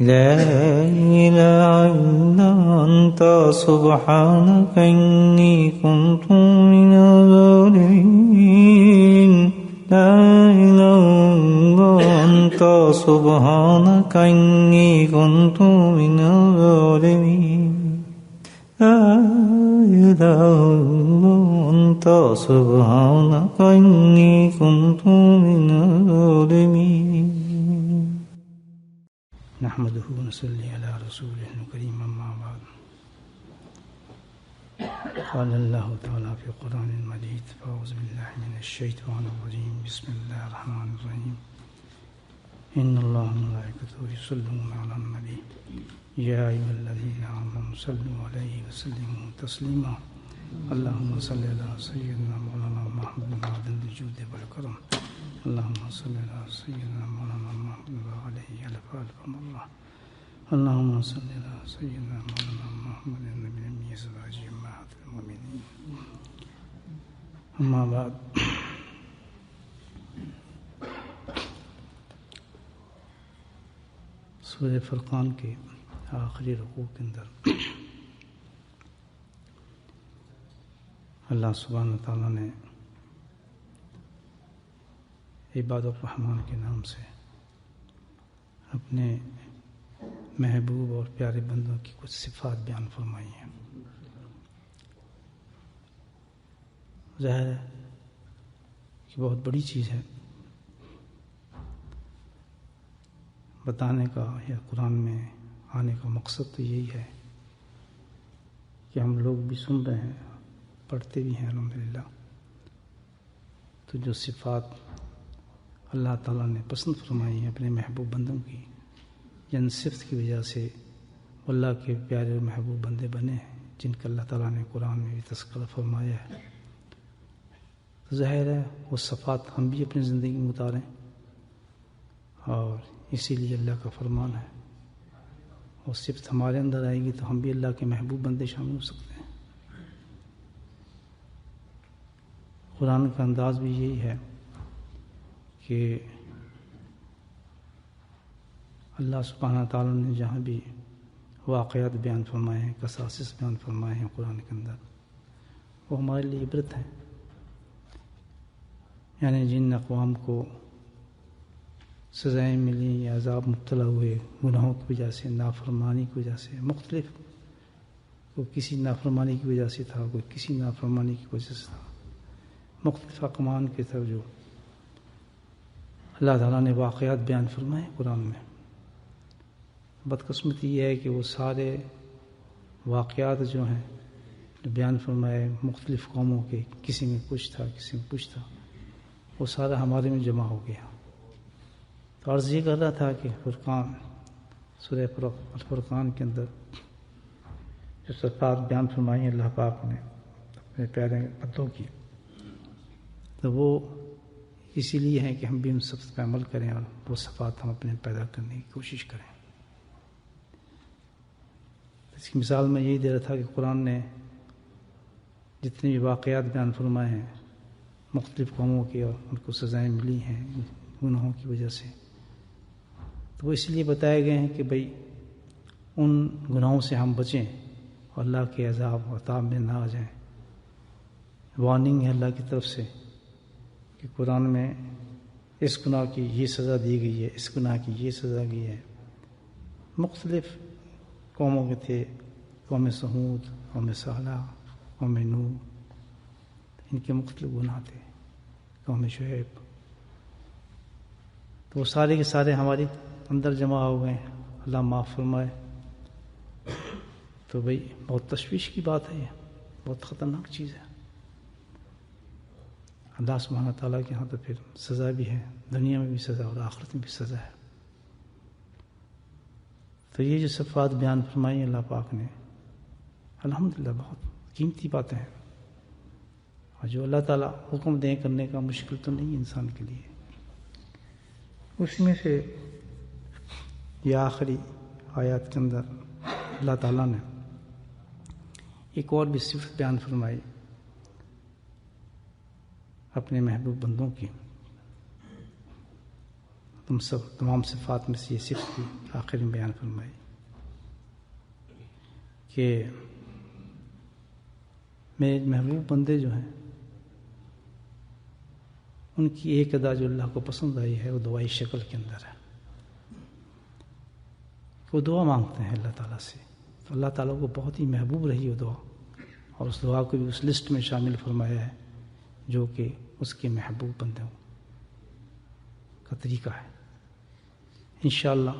لا إله إلا أنت سبحانك إني كنت من الظالمين لا إله إلا أنت سبحانك إني كنت من الظالمين لا إله إلا أنت سبحانك إني كنت من الظالمين نحمده ونصلي على رسوله الكريم أما بعد قال الله تعالى في القرآن المجيد فأعوذ بالله من الشيطان الرجيم بسم الله الرحمن الرحيم إن الله وملائكته يصلون على النبي يا أيها الذين آمنوا صلوا عليه وسلموا تسليما اللهم صل على سيدنا مولانا محمد معدن الجود والكرم اللهم صل على سيدنا مولانا محمد وعليه ألف ألف مرة اللهم صل على سيدنا مولانا محمد النبي الأمي سراج أمهات المؤمنين أما بعد سورہ فرقان کے آخری رکوع کے اندر اللہ سبحانہ تعالیٰ نے عباد الرحمن کے نام سے اپنے محبوب اور پیارے بندوں کی کچھ صفات بیان فرمائی ہیں. ظاہر ہے کہ بہت بڑی چیز ہے بتانے کا یا قرآن میں آنے کا مقصد تو یہی ہے کہ ہم لوگ بھی سن رہے ہیں پڑھتے بھی ہیں الحمدللہ. تو جو صفات اللہ تعالیٰ نے پسند فرمائی ہیں اپنے محبوب بندوں کی جن صفت کی وجہ سے اللہ کے پیارے اور محبوب بندے بنے ہیں جن کا اللہ تعالیٰ نے قرآن میں بھی تذکرہ فرمایا ہے. تو ظاہر ہے وہ صفات ہم بھی اپنی زندگی میں اتاریں اور اسی لیے اللہ کا فرمان ہے اور صفت ہمارے اندر آئے گی تو ہم بھی اللہ کے محبوب بندے شامل ہو سکتے ہیں. قرآن کا انداز بھی یہی ہے کہ اللہ سبحانہ تعالیٰ نے جہاں بھی واقعات بیان فرمائے ہیں قصاص بیان فرمائے ہیں قرآن کے اندر وہ ہمارے لیے عبرت ہیں. یعنی جن اقوام کو سزائیں ملی یا عذاب مبتلا ہوئے گناہوں کی وجہ سے نافرمانی کی وجہ سے مختلف کوئی کسی نافرمانی کی وجہ سے تھا کوئی کسی نافرمانی کی وجہ سے تھا مختلف اقوام کی طرف جو اللہ تعالیٰ نے واقعات بیان فرمائے قرآن میں. بدقسمتی یہ ہے کہ وہ سارے واقعات جو ہیں جو بیان فرمائے مختلف قوموں کے کسی میں کچھ تھا کسی میں کچھ تھا وہ سارا ہمارے میں جمع ہو گیا. تو عرض یہ کر رہا تھا کہ فرقان سورہ الفرقان کے اندر جو صفات بیان فرمائی اللہ پاک نے اپنے پیارے بندوں کی تو وہ اسی لیے ہیں کہ ہم بھی ان صفات پہ عمل کریں اور وہ صفات ہم اپنے پیدا کرنے کی کوشش کریں. اس کی مثال میں یہی دے رہا تھا کہ قرآن نے جتنے بھی واقعات بیان فرمائے ہیں مختلف قوموں کے اور ان کو سزائیں ملی ہیں گناہوں کی وجہ سے تو وہ اس لیے بتائے گئے ہیں کہ بھئی ان گناہوں سے ہم بچیں اور اللہ کے عذاب و عذاب میں نہ آ جائیں. وارننگ ہے اللہ کی طرف سے کہ قرآن میں اس گناہ کی یہ سزا دی گئی ہے اس گناہ کی یہ سزا دی ہے. مختلف قوموں کے تھے قوم سمود قوم صالح قوم نوح ان کے مختلف گناہ تھے قوم شعیب تو وہ سارے کے سارے ہمارے اندر جمع ہو گئے ہیں. اللہ معاف فرمائے. تو بھئی بہت تشویش کی بات ہے یہ بہت خطرناک چیز ہے. اللہ سبحانہ تعالیٰ کے ہاں تو پھر سزا بھی ہے دنیا میں بھی سزا اور آخرت میں بھی سزا ہے. تو یہ جو صفات بیان فرمائی اللہ پاک نے الحمدللہ بہت قیمتی باتیں ہیں اور جو اللہ تعالیٰ حکم دیں کرنے کا مشکل تو نہیں انسان کے لیے. اس میں سے یہ آخری آیات کے اندر اللہ تعالیٰ نے ایک اور بھی صفت بیان فرمائی اپنے محبوب بندوں کی تم سب تمام صفات میں سے یہ صفت بھی آخر میں بیان فرمائی کہ میرے محبوب بندے جو ہیں ان کی ایک ادا جو اللہ کو پسند آئی ہے وہ دعائی شکل کے اندر ہے. وہ دعا مانگتے ہیں اللہ تعالیٰ سے، تو اللہ تعالیٰ کو بہت ہی محبوب رہی وہ دعا، اور اس دعا کو بھی اس لسٹ میں شامل فرمایا ہے جو کہ اس کے محبوب بندوں کا طریقہ ہے. انشاءاللہ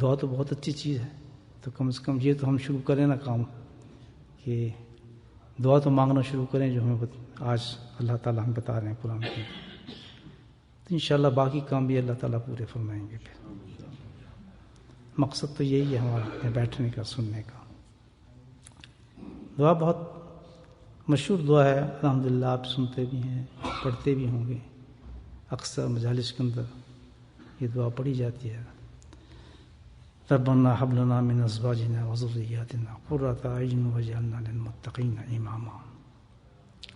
دعا تو بہت اچھی چیز ہے، تو کم سے کم یہ تو ہم شروع کریں نا کام کہ دعا تو مانگنا شروع کریں جو ہمیں آج اللہ تعالیٰ ہم بتا رہے ہیں قرآن میں. تو انشاءاللہ باقی کام بھی اللہ تعالیٰ پورے فرمائیں گے. پھر مقصد تو یہی ہے ہمارا بیٹھنے کا، سننے کا. دعا بہت مشہور دعا ہے، الحمدللہ آپ سنتے بھی ہیں، پڑھتے بھی ہوں گے. اکثر مجالس کے اندر یہ دعا پڑھی جاتی ہے. ربنا هب لنا من ازواجنا وذرياتنا قرة اعين واجعلنا للمتقين اماما.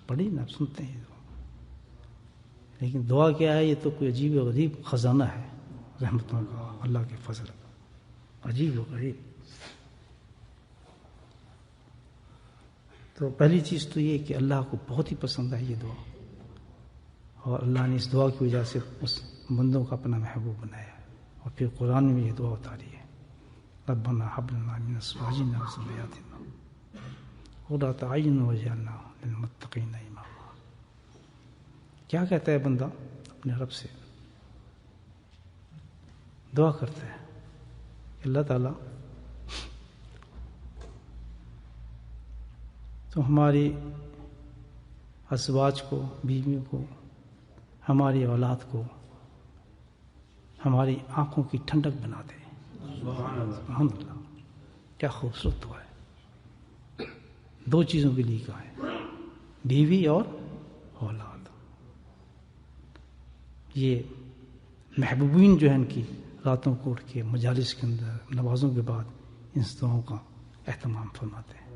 پڑھی نا، آپ سنتے ہیں دعا. لیکن دعا کیا ہے؟ یہ تو کوئی عجیب و غریب خزانہ ہے رحمتوں کا، اللہ کے فضل کا، عجیب و غریب. تو پہلی چیز تو یہ کہ اللہ کو بہت ہی پسند ہے یہ دعا، اور اللہ نے اس دعا کی وجہ سے اس بندوں کا اپنا محبوب بنایا ہے. اور پھر قرآن میں یہ دعا اتاری ہے، ربنا هب لنا من ازواجنا وذرياتنا قرة اعين واجعلنا للمتقين اماما. کیا کہتا ہے بندہ اپنے رب سے؟ دعا کرتا ہے کہ اللہ تعالیٰ تو ہماری ازواج کو، بیویوں کو، ہماری اولاد کو ہماری آنکھوں کی ٹھنڈک بنا دے. سبحان اللہ، کیا خوبصورت دعا ہے. دو چیزوں کے لیے کہا ہے، بیوی اور اولاد. یہ محبوبین جو ہیں ان کی راتوں کو اٹھ کے مجالس کے اندر نمازوں کے بعد ان دعاؤں کا اہتمام فرماتے ہیں.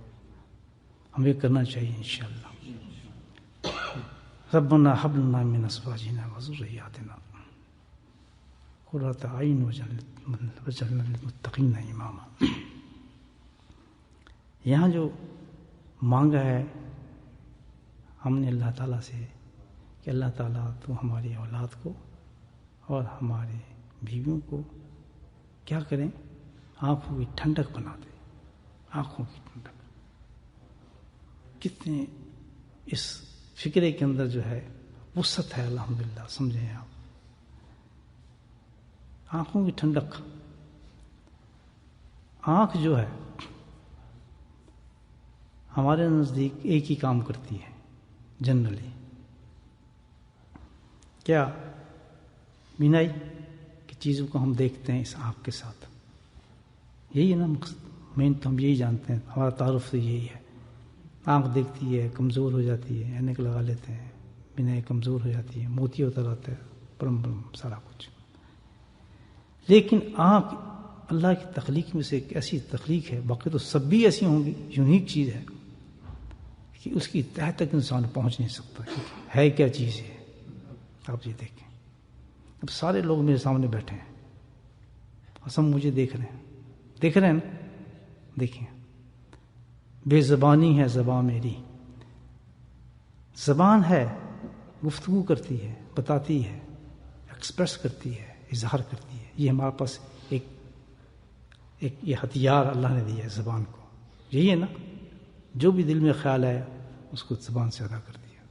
ہمیں کرنا چاہیے انشاءاللہ. ربنا هب لنا من ازواجنا وذرياتنا قرة اعين واجعلنا للمتقين اماما. یہاں جو مانگا ہے ہم نے اللہ تعالیٰ سے کہ اللہ تعالیٰ تو ہماری اولاد کو اور ہمارے بیویوں کو کیا کریں؟ آنکھوں کی ٹھنڈک بنا دے. آنکھوں کی ٹھنڈک. کتنے اس فکرے کے اندر جو ہے وسعت ہے الحمدللہ. سمجھیں آپ، آنکھوں کی ٹھنڈک. آنکھ جو ہے ہمارے نزدیک ایک ہی کام کرتی ہے جنرلی. کیا؟ بینائی کی چیزوں کو ہم دیکھتے ہیں اس آنکھ کے ساتھ. یہی ہے نا مقصد، مین تو ہم یہی جانتے ہیں، ہمارا تعارف تو یہی ہے. آنکھ دیکھتی ہے، کمزور ہو جاتی ہے، اینک لگا لیتے ہیں، بینائی کمزور ہو جاتی ہے، موتی ہوتا رہتا ہے، پرم سارا کچھ. لیکن آنکھ اللہ کی تخلیق میں سے ایک ایسی تخلیق ہے، باقی تو سب بھی ایسی ہوں گی، یونیک چیز ہے کہ اس کی تہ تک انسان پہنچ نہیں سکتا ہے کیا چیز ہے. آپ یہ دیکھیں، اب سارے لوگ میرے سامنے بیٹھے ہیں، سب مجھے دیکھ رہے ہیں نا. دیکھیں، بے زبانی ہے زبان میری. زبان ہے، گفتگو کرتی ہے، بتاتی ہے، ایکسپریس کرتی ہے، اظہار کرتی ہے. یہ ہمارے پاس ایک یہ ہتھیار اللہ نے دیا ہے زبان کو. یہی ہے نا، جو بھی دل میں خیال ہے اس کو زبان سے ادا کر دیا.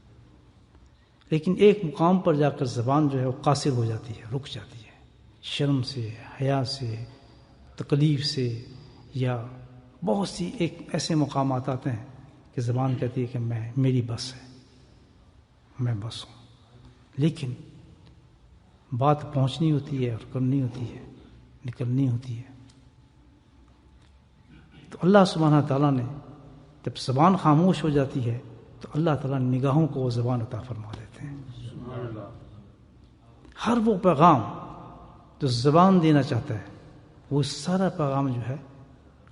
لیکن ایک مقام پر جا کر زبان جو ہے وہ قاصر ہو جاتی ہے، رک جاتی ہے، شرم سے، حیا سے، تکلیف سے، یا بہت سی ایک ایسے مقامات آتے ہیں کہ زبان کہتی ہے کہ میری بس ہے، میں بس ہوں. لیکن بات پہنچنی ہوتی ہے اور کرنی ہوتی ہے، نکلنی ہوتی ہے. تو اللہ سبحانہ تعالیٰ نے جب زبان خاموش ہو جاتی ہے تو اللہ تعالیٰ نگاہوں کو وہ زبان عطا فرما دیتے ہیں. ہر وہ پیغام جو زبان دینا چاہتا ہے وہ سارا پیغام جو ہے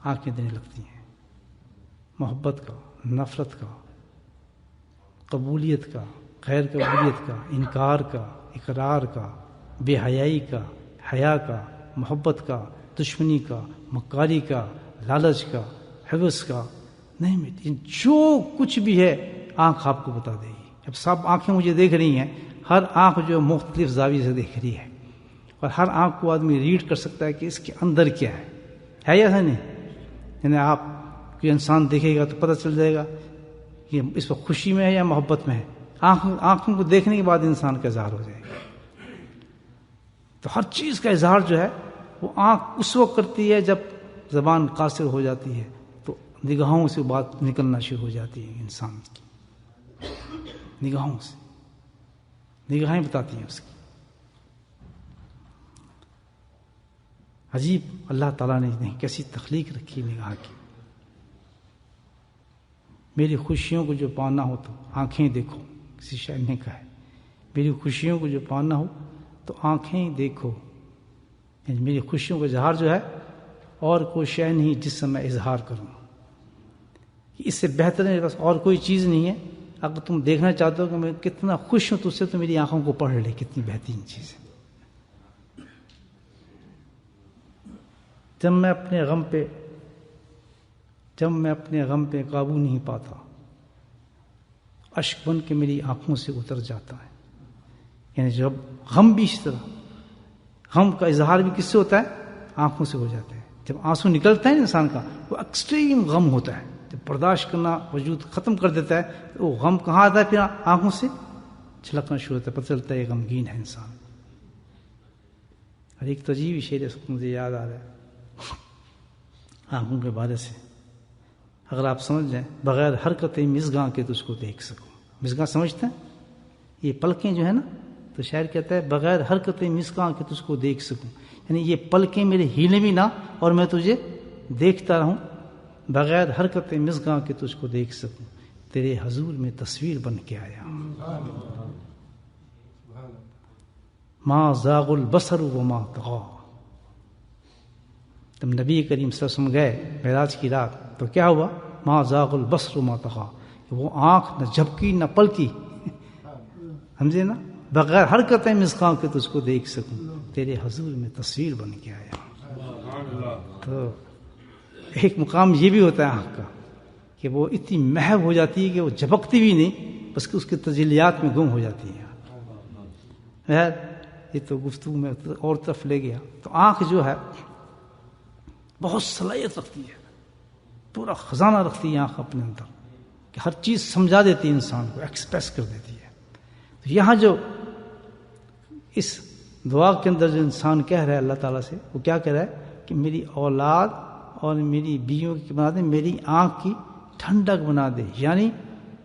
آنکھیں دینے لگتی ہیں. محبت کا، نفرت کا، قبولیت کا، غیر قبولیت کا، انکار کا، اقرار کا، بے حیائی کا، حیا کا، محبت کا، دشمنی کا، مکاری کا، لالچ کا، حوث کا نہیں ملتی. جو کچھ بھی ہے آنکھ آپ کو بتا دے گی. اب سب آنکھیں مجھے دیکھ رہی ہیں، ہر آنکھ جو مختلف زاویے سے دیکھ رہی ہے، اور ہر آنکھ کو آدمی ریڈ کر سکتا ہے کہ اس کے اندر کیا ہے یا نہیں. یعنی آپ کوئی انسان دیکھے گا تو پتہ چل جائے گا کہ اس وقت خوشی میں ہے یا محبت میں ہے. آنکھوں کو دیکھنے کے بعد انسان کا اظہار ہو جائے گا. تو ہر چیز کا اظہار جو ہے وہ آنکھ اس وقت کرتی ہے جب زبان قاصر ہو جاتی ہے، تو نگاہوں سے بات نکلنا شروع ہو جاتی ہے انسان کی. نگاہوں سے، نگاہیں بتاتی ہیں اس کی. عجیب اللہ تعالیٰ نے کیسی تخلیق رکھی نگاہ کی. میری خوشیوں کو جو پانا ہو تو آنکھیں دیکھو، کسی شاعر نے کہا ہے میری خوشیوں کو جو پانا ہو تو آنکھیں دیکھو. یعنی میری خوشیوں کا اظہار جو ہے اور کوئی شے نہیں جس سے میں اظہار کروں. اس سے بہتر ہے بس اور کوئی چیز نہیں ہے. اگر تم دیکھنا چاہتے ہو کہ میں کتنا خوش ہوں تو اس سے تو میری آنکھوں کو پڑھ لے، کتنی بہترین چیز ہے. جب میں اپنے غم پہ قابو نہیں پاتا، اشک بن کے میری آنکھوں سے اتر جاتا ہے. یعنی جب غم بھی اس طرح، غم کا اظہار بھی کس سے ہوتا ہے؟ آنکھوں سے ہو جاتا ہے. جب آنسو نکلتا ہے انسان کا وہ ایکسٹریم غم ہوتا ہے. جب برداشت کرنا وجود ختم کر دیتا ہے تو وہ غم کہاں آتا ہے؟ پھر آنکھوں سے چھلکنا شروع ہوتا ہے، پتہ چلتا ہے یہ غمگین ہے انسان. اور ایک تجیب شعر مجھے یاد آ رہا ہے آنکھوں کے بارے سے. اگر آپ سمجھ جائیں بغیر حرکت مژگاں کے تو اس کو دیکھ سکوں. مژگاں سمجھتے ہیں؟ یہ پلکیں جو ہے نا، تو شاعر کہتا ہے بغیر حرکت مژگاں کے تو اس کو دیکھ سکوں. یعنی یہ پلکیں میرے ہیلے بھی نہ اور میں تجھے دیکھتا رہوں بغیر حرکت مژگاں کے تو اس کو دیکھ سکوں. تیرے حضور میں تصویر بن کے آیا. ما زاغ البصر وما طغى. تم نبی کریم صلی اللہ علیہ وسلم گئے معراج کی رات تو کیا ہوا؟ ما زاغ البصر وما طغى. وہ آنکھ نہ جھپکی نہ پلکی، سمجھے نا، بغیر حرکت مژگاں کے تو اس کو دیکھ سکوں. تیرے حضور میں تصویر بن کے آیا. تو ایک مقام یہ بھی ہوتا ہے آنکھ کا کہ وہ اتنی محو ہو جاتی ہے کہ وہ جھپکتی بھی نہیں، بس کہ اس کے تجلیات میں گم ہو جاتی ہے. یہ تو گفتگو میں اور طرف لے گیا. تو آنکھ جو ہے بہت صلاحیت رکھتی ہے، پورا خزانہ رکھتی ہے آنکھ اپنے اندر کہ ہر چیز سمجھا دیتی ہے، انسان کو ایکسپریس کر دیتی ہے. تو یہاں جو اس دعا کے اندر جو انسان کہہ رہا ہے اللہ تعالیٰ سے، وہ کیا کہہ رہا ہے کہ میری اولاد اور میری بیویوں کی بنا دے، میری آنکھ کی ٹھنڈک بنا دے. یعنی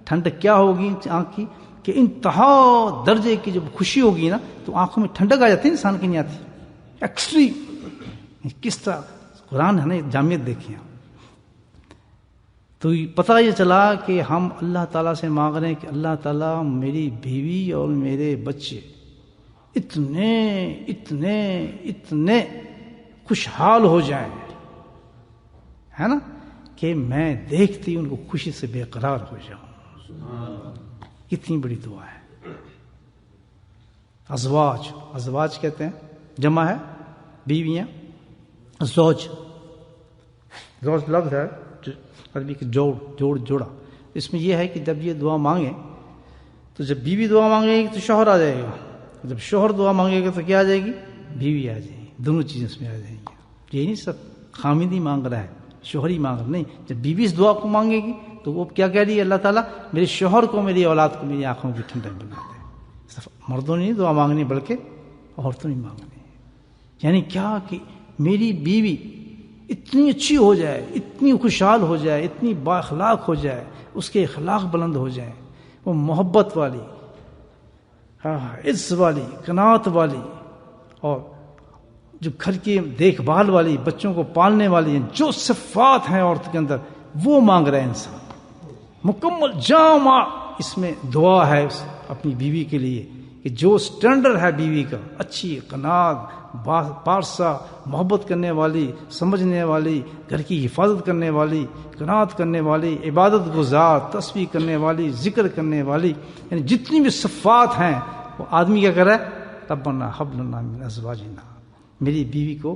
ٹھنڈک کیا ہوگی آنکھ کی کہ انتہا درجے کی جب خوشی ہوگی نا تو آنکھوں میں ٹھنڈک آ جاتی ہے، انسان کی نہیں آتی. ایکسٹریم کس طرح قرآن ہے نا، جامعت دیکھیں. تو پتہ یہ چلا کہ ہم اللہ تعالیٰ سے مانگ رہے ہیں کہ اللہ تعالیٰ میری بیوی اور میرے بچے اتنے اتنے اتنے خوشحال ہو جائیں، ہے نا، کہ میں دیکھتی ان کو خوشی سے بے قرار ہو جاؤں. کتنی بڑی دعا ہے. ازواج کہتے ہیں، جمع ہے بیویاں. زوج لفظ ہے عربی کے جوڑا. اس میں یہ ہے کہ جب یہ دعا مانگے تو جب بیوی دعا مانگے گی تو شوہر آ جائے گا، جب شوہر دعا مانگے گا تو کیا آ جائے گی؟ بیوی آ جائے گی. دونوں چیزیں اس میں آ جائیں گی. یہ نہیں سب خامندی مانگ رہا ہے، شوہر ہی مانگ رہا نہیں. جب بیوی اس دعا کو مانگے گی تو وہ کیا کہہ رہی ہے؟ اللہ تعالیٰ میرے شوہر کو، میری اولاد کو میری آنکھوں کی ٹھنڈک بنا دے. صرف مردوں نے نہیں دعا مانگنی بلکہ عورتوں نے مانگنی. یعنی کیا کہ میری بیوی اتنی اچھی ہو جائے، اتنی خوشحال ہو جائے، اتنی با اخلاق ہو جائے، اس کے اخلاق بلند ہو جائیں، وہ محبت والی، عز والی، قناعت والی، اور جو گھر کی دیکھ بھال والی، بچوں کو پالنے والی، جو صفات ہیں عورت کے اندر وہ مانگ رہے ہیں انسان. مکمل جامع اس میں دعا ہے اپنی بیوی کے لیے کہ جو سٹینڈرڈ ہے بیوی کا، اچھی قناعت، پارسا، محبت کرنے والی، سمجھنے والی، گھر کی حفاظت کرنے والی، قناعت کرنے والی، عبادت گزار، تسبیح کرنے والی، ذکر کرنے والی، یعنی جتنی بھی صفات ہیں وہ آدمی کیا کر رہا ہے؟ ربنا هب لنا من ازواجنا، میری بیوی کو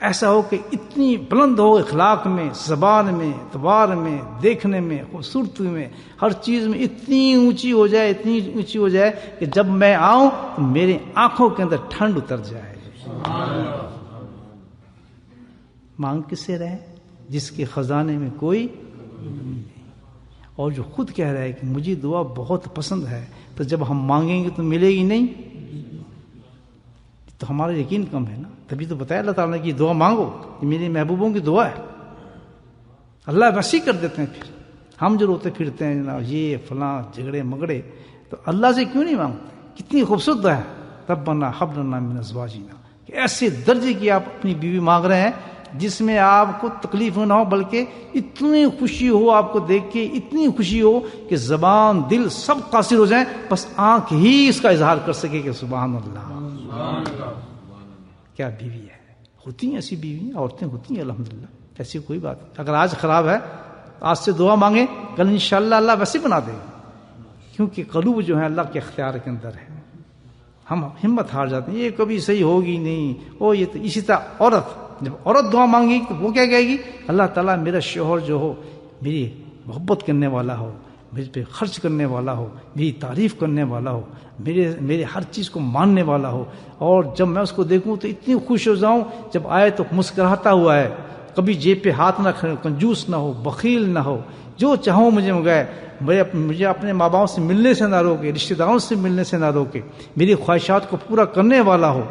ایسا ہو کہ اتنی بلند ہو اخلاق میں، زبان میں، اعتبار میں، دیکھنے میں، خوبصورتی میں، ہر چیز میں اتنی اونچی ہو جائے، اتنی اونچی ہو جائے کہ جب میں آؤں تو میری آنکھوں کے اندر ٹھنڈ اتر جائے۔ مانگ کس سے رہے؟ جس کے خزانے میں کوئی نہیں، اور جو خود کہہ رہا ہے کہ مجھے دعا بہت پسند ہے، تو جب ہم مانگیں گے تو ملے گی نہیں، تو ہمارا یقین کم ہے نا۔ تبھی تو بتایا اللہ تعالیٰ نے کہ دعا مانگو، یہ میرے محبوبوں کی دعا ہے۔ اللہ وسیع کر دیتے ہیں۔ پھر ہم جو روتے پھرتے ہیں نا یہ فلاں جھگڑے مگڑے، تو اللہ سے کیوں نہیں مانگتے؟ کتنی خوبصورت ہے ربنا هب لنا من ازواجنا، کہ ایسے درجے کی آپ اپنی بیوی مانگ رہے ہیں جس میں آپ کو تکلیف نہ ہو، بلکہ اتنی خوشی ہو آپ کو دیکھ کے، اتنی خوشی ہو کہ زبان دل سب قاصر ہو جائیں، بس آنکھ ہی اس کا اظہار کر سکے کہ سبحان اللہ۔ کیا بیوی ہے! ہوتی ہیں ایسی بیوی، عورتیں ہوتی ہیں الحمدللہ، ایسی کوئی بات نہیں۔ اگر آج خراب ہے آج سے دعا مانگیں، کل انشاءاللہ اللہ ویسے بنا دے گا، کیونکہ قلوب جو ہے اللہ کے اختیار کے اندر ہے۔ ہم ہمت ہار جاتے ہیں، یہ کبھی صحیح ہوگی نہیں، وہ یہ تو اسی طرح عورت، جب عورت دعا مانگی تو وہ کیا کہے گی؟ اللہ تعالیٰ میرا شوہر جو ہو میری محبت کرنے والا ہو، میرے پہ خرچ کرنے والا ہو، میری تعریف کرنے والا ہو، میرے ہر چیز کو ماننے والا ہو، اور جب میں اس کو دیکھوں تو اتنی خوش ہو جاؤں، جب آئے تو مسکراتا ہوا ہے، کبھی جیب پہ ہاتھ نہ کھڑے، کنجوس نہ ہو، بخیل نہ ہو، جو چاہوں مجھے منگائے، مجھے اپنے ماں باپ سے ملنے سے نہ روکے، رشتہ داروں سے ملنے سے نہ روکے، میری خواہشات کو پورا کرنے والا ہو،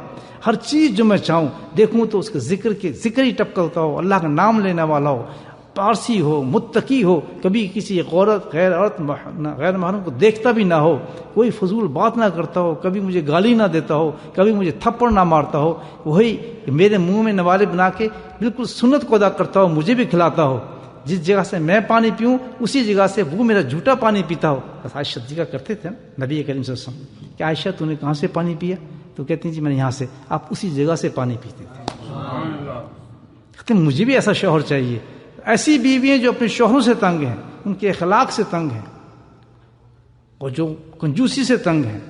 ہر چیز جو میں چاہوں دیکھوں تو اس کے ذکر ہی ٹپکتا ہو، اللہ کا نام لینے والا ہو، پارسی ہو، متقی ہو، کبھی کسی عورت غیر محرم کو دیکھتا بھی نہ ہو، کوئی فضول بات نہ کرتا ہو، کبھی مجھے گالی نہ دیتا ہو، کبھی مجھے تھپڑ نہ مارتا ہو، وہی میرے منہ میں نوالے بنا کے بالکل سنت کو ادا کرتا ہو، مجھے بھی کھلاتا ہو، جس جگہ سے میں پانی پیوں اسی جگہ سے وہ میرا جھوٹا پانی پیتا ہو۔ عائشہ صدیقہ کرتے تھے نبی کریم صلی اللہ علیہ وسلم کہ عائشہ تو نے کہاں سے پانی پیا؟ تو کہتی ہیں جی میں نے یہاں سے۔ آپ اسی جگہ سے پانی پیتے تھے۔ کہتے ہیں مجھے بھی ایسا شوہر چاہیے۔ ایسی بیویاں جو اپنے شوہروں سے تنگ ہیں، ان کے اخلاق سے تنگ ہیں، اور جو کنجوسی سے تنگ ہیں،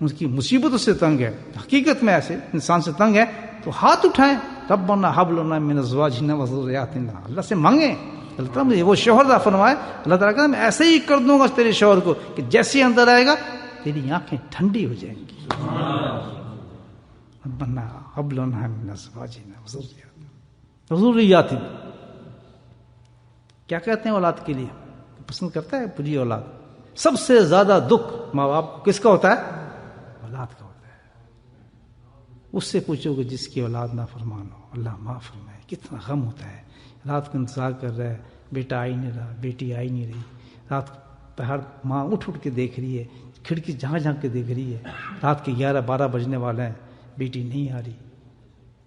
ان کی مصیبتوں سے تنگ ہے، حقیقت میں ایسے انسان سے تنگ ہے تو ہاتھ اٹھائیں، ربنا هب لنا من ازواجنا وذرياتنا، اللہ سے مانگیں، اللہ تعالیٰ مجھے وہ شوہر عطا فرمائے۔ اللہ تعالیٰ کہتا ہے میں ایسے ہی کر دوں گا تیرے شوہر کو کہ جیسے اندر آئے گا تیری آنکھیں ٹھنڈی ہو جائیں گی۔ ربنا هب لنا من ازواجنا وذرياتنا، کیا کہتے ہیں اولاد کے لیے؟ پسند کرتا ہے بری اولاد؟ سب سے زیادہ دکھ ماں باپ کو کس کا ہوتا ہے؟ اولاد کا ہوتا ہے۔ اس سے پوچھو کہ جس کی اولاد نافرمان ہو، اللہ معاف فرمائے، کتنا غم ہوتا ہے۔ رات کو انتظار کر رہا ہے، بیٹا آئی نہیں رہا، بیٹی آئی نہیں رہی، رات پہاڑ ماں اٹھ کے دیکھ رہی ہے، کھڑکی جھانک کے دیکھ رہی ہے، رات کے 11-12 بجنے والے ہیں، بیٹی نہیں آ رہی،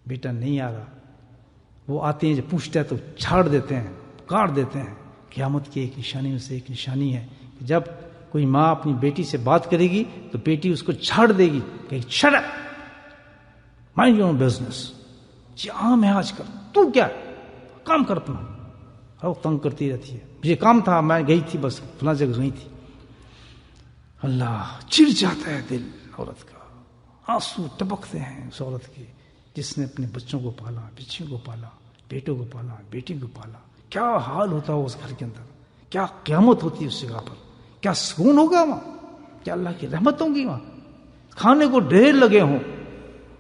بیٹا نہیں آ رہا۔ وہ آتے ہیں جب پوچھتا ہے تو چھاڑ دیتے ہیں، کاٹ دیتے ہیں۔ قیامت کی ایک نشانی میں سے ایک نشانی ہے کہ جب کوئی ماں اپنی بیٹی سے بات کرے گی تو بیٹی اس کو چھاڑ دے گی کہ shut up, mind your own business, یہ عام ہے آج کل، تو کیا کام کر اپنا۔ اور تنگ کرتی رہتی ہے، مجھے کام تھا میں گئی تھی، بس فلاں جگہ گئی تھی۔ اللہ چڑ جاتا ہے دل عورت کا، آنسو ٹپکتے ہیں اس عورت کے جس نے اپنے بچوں کو پالا، بچیوں کو پالا، بیٹوں کو پالا، بیٹی کو پالا۔ کیا حال ہوتا ہے اس گھر کے اندر، کیا قیامت ہوتی ہے اس جگہ پر، کیا سکون ہوگا وہاں، کیا اللہ کی رحمت ہوگی وہاں۔ کھانے کو ڈھیر لگے ہوں،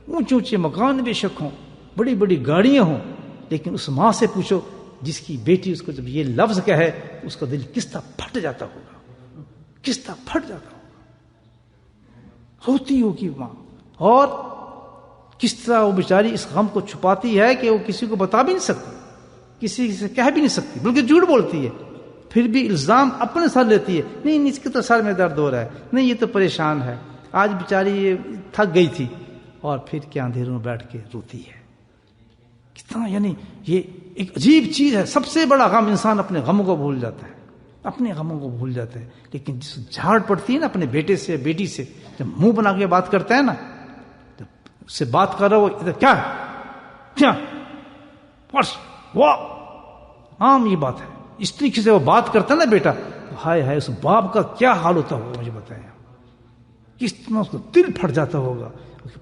اونچے اونچے مکان بے شک ہوں، بڑی بڑی گاڑیاں ہوں، لیکن اس ماں سے پوچھو جس کی بیٹی اس کو جب یہ لفظ کہے اس کا دل کس طرح پھٹ جاتا ہوگا، کس طرح پھٹ جاتا ہوگا۔ ہوتی ہوگی ماں، اور کس طرح وہ بیچاری اس غم کو چھپاتی ہے کہ وہ کسی کو بتا بھی نہیں سکتی، کسی سے کہہ بھی نہیں سکتی، بلکہ جھوٹ بولتی ہے، پھر بھی الزام اپنے سر لیتی ہے، نہیں اس کے تو سر میں درد ہو رہا ہے، نہیں یہ تو پریشان ہے، آج بیچاری یہ تھک گئی تھی، اور پھر کیا اندھیروں میں بیٹھ کے روتی ہے۔ کتنا یعنی یہ ایک عجیب چیز ہے۔ سب سے بڑا غم، انسان اپنے غموں کو بھول جاتا ہے، اپنے غموں کو بھول جاتا ہے، لیکن جس جھاڑ پڑتی ہے نا اپنے بیٹے سے بیٹی سے، جب منہ بنا کے بات کرتا ہے نا، جب اس سے بات کر رہا ہو ادھر کیا کیا وہ عام یہ بات ہے، اس طریقے سے وہ بات کرتا ہے نا بیٹا، ہائے ہائے اس باپ کا کیا حال ہوتا ہوگا مجھے بتائیں۔ کس طرح اس کو دل پھٹ جاتا ہوگا،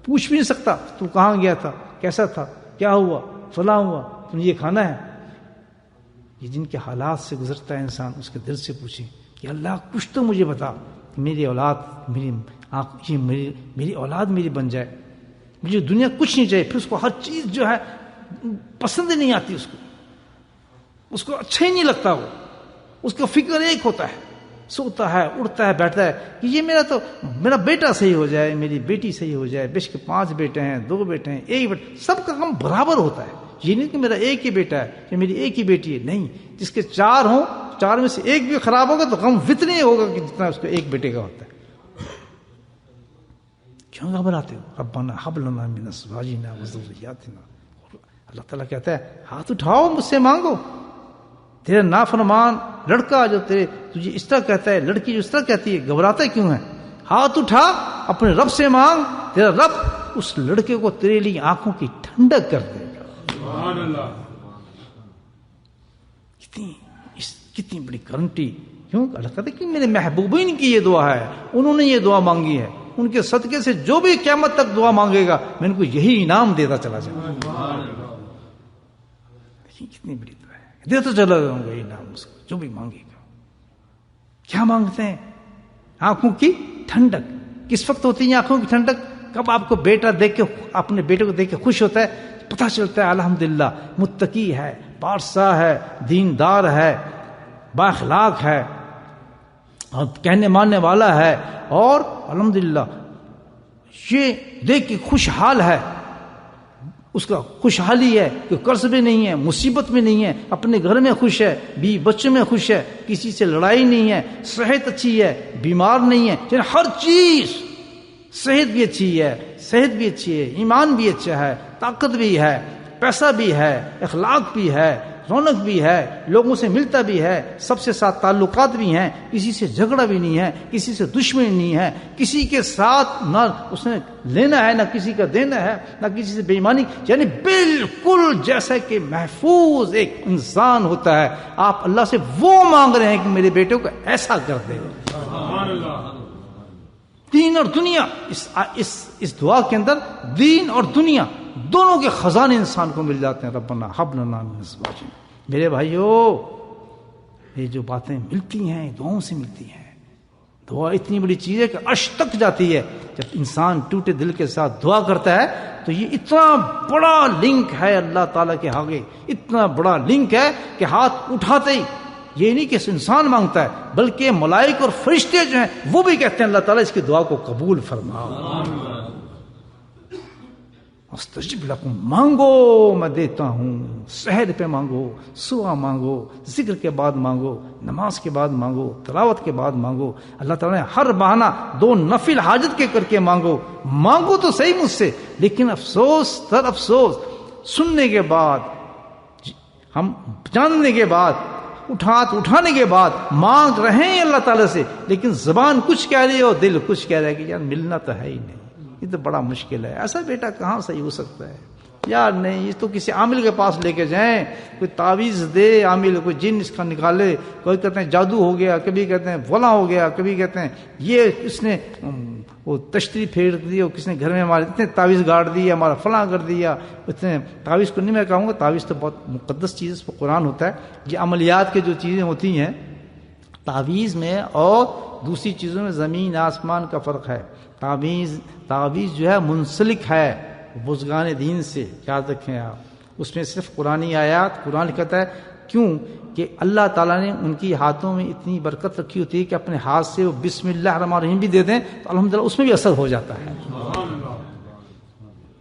پوچھ بھی نہیں سکتا تو کہاں گیا تھا، کیسا تھا، کیا ہوا، فلاں ہوا، تم یہ کھانا ہے. یہ جن کے حالات سے گزرتا ہے انسان، اس کے دل سے پوچھے کہ اللہ کچھ تو مجھے بتا، میری اولاد میری اولاد میری بن جائے، مجھے دنیا کچھ نہیں چاہیے. پھر اس کو ہر چیز جو ہے پسند نہیں آتی، اس کو اچھا ہی نہیں لگتا، وہ اس کا فکر ایک ہوتا ہے، سوتا ہے، اٹھتا ہے، بیٹھتا ہے کہ یہ میرا بیٹا صحیح ہو جائے، میری بیٹی صحیح ہو جائے. بیش کے 5 بیٹے ہیں، 2 بیٹے ہیں، 1 بیٹا، سب کا غم برابر ہوتا ہے. یہ نہیں کہ میرا ایک ہی بیٹا ہے یا میری ایک ہی بیٹی ہے، نہیں، جس کے 4 ہوں، 4 میں سے ایک بھی خراب ہوگا تو غم اتنا ہی ہوگا کہ جتنا اس کو ایک بیٹے کا ہوتا ہے. کیوں گھبراتے ہو؟ ربنا ہب لنا من ازواجنا وذریاتنا. اللہ تعالیٰ کہتا ہے ہاتھ اٹھاؤ، مجھ سے مانگو. تیرا نافرمان لڑکا جو تجھے اس طرح کہتا ہے، لڑکی جو اس طرح کہتی ہے، گھبراتا کیوں ہے؟ ہاتھ اٹھا، اپنے رب سے مانگ، تیرا رب اس لڑکے کو تیرے لیے آنکھوں کی ٹھنڈک کر دے گا. سبحان اللہ. کتنی بڑی گارنٹی. کیوں؟ اللہ کہتے کہ میرے محبوبین کی یہ دعا ہے، انہوں نے یہ دعا مانگی ہے، ان کے صدقے سے جو بھی قیامت تک دعا مانگے گا میں ان کو یہی انعام دیتا چلا جاؤں. کتنی بڑی دعا ہے، دیتا چلا جاؤں گا انعام اس کو جو بھی مانگے گا. کیا مانگتے ہیں؟ آنکھوں کی ٹھنڈک. کس وقت ہوتی ہے آنکھوں کی ٹھنڈک؟ کب آپ کو بیٹا دیکھ کے، اپنے بیٹے کو دیکھ کے خوش ہوتا ہے، پتہ چلتا ہے الحمدللہ متقی ہے، پارسا ہے، دیندار ہے، با اخلاق ہے، اور کہنے ماننے والا ہے، اور الحمدللہ یہ دیکھ کے خوشحال ہے. اس کا خوشحالی ہے کہ قرض میں نہیں ہے، مصیبت میں نہیں ہے، اپنے گھر میں خوش ہے، بیوی بچوں میں خوش ہے، کسی سے لڑائی نہیں ہے، صحت اچھی ہے، بیمار نہیں ہے، یعنی ہر چیز، صحت بھی اچھی ہے، صحت بھی اچھی ہے، ایمان بھی اچھا ہے، طاقت بھی ہے، پیسہ بھی ہے، اخلاق بھی ہے، رونق بھی ہے، لوگوں سے ملتا بھی ہے، سب سے ساتھ تعلقات بھی ہیں، کسی سے جھگڑا بھی نہیں ہے، کسی سے دشمنی نہیں ہے، کسی کے ساتھ نہ اس نے لینا ہے نہ کسی کا دینا ہے، نہ کسی سے بے ایمانی، یعنی بالکل جیسا کہ محفوظ ایک انسان ہوتا ہے. آپ اللہ سے وہ مانگ رہے ہیں کہ میرے بیٹے کو ایسا کر دے. سبحان اللہ. دین اور دنیا، اس دعا کے اندر دین اور دنیا دونوں کے خزانے انسان کو مل جاتے ہیں. ربنا ہب لنا من ازواجنا. میرے بھائیو، یہ جو باتیں ملتی ہیں دعاؤں سے ملتی ہیں. دعا اتنی بڑی چیز ہے کہ عرش تک جاتی ہے. جب انسان ٹوٹے دل کے ساتھ دعا کرتا ہے تو یہ اتنا بڑا لنک ہے اللہ تعالیٰ کے آگے، اتنا بڑا لنک ہے کہ ہاتھ اٹھاتے ہی یہ نہیں کہ انسان مانگتا ہے، بلکہ ملائکہ اور فرشتے جو ہیں وہ بھی کہتے ہیں اللہ تعالیٰ اس کی دعا کو قبول فرماؤ. استجب لکم، مانگو میں دیتا ہوں. سحر پہ مانگو، صبح مانگو، ذکر کے بعد مانگو، نماز کے بعد مانگو، تلاوت کے بعد مانگو. اللہ تعالیٰ نے ہر بہانہ 2 نفل حاجت کے کر کے مانگو. مانگو تو صحیح مجھ سے، لیکن افسوس تر افسوس، سننے کے بعد، ہم جاننے کے بعد، اٹھانے کے بعد مانگ رہے ہیں اللہ تعالیٰ سے، لیکن زبان کچھ کہہ رہی ہے اور دل کچھ کہہ رہا ہے کہ یار ملنا تو ہے ہی نہیں. یہ تو بڑا مشکل ہے. ایسا بیٹا کہاں صحیح ہو سکتا ہے یار؟ نہیں، یہ تو کسی عامل کے پاس لے کے جائیں، کوئی تعویذ دے عامل، کوئی جن اس کا نکالے. کوئی کہتے ہیں جادو ہو گیا، کبھی کہتے ہیں فلاں ہو گیا، کبھی کہتے ہیں یہ اس نے وہ تشتری پھیر دی، اور کس نے گھر میں ہمارے اتنے تعویذ گاڑ دی، ہمارا فلاں کر دیا. اتنے تعویذ کو نہیں میں کہوں گا، تعویذ تو بہت مقدس چیز، اس پر قرآن ہوتا ہے. یہ عملیات کی جو چیزیں ہوتی ہیں تعویذ میں اور دوسری چیزوں میں زمین آسمان کا فرق ہے. تعویذ جو ہے منسلک ہے بزرگان دین سے، یاد رکھیں آپ. اس میں صرف قرآنی آیات، قرآن کہتا ہے کیوں کہ اللہ تعالیٰ نے ان کی ہاتھوں میں اتنی برکت رکھی ہوتی ہے کہ اپنے ہاتھ سے وہ بسم اللہ الرحمن الرحیم بھی دے دیں تو الحمدللہ اس میں بھی اثر ہو جاتا ہے.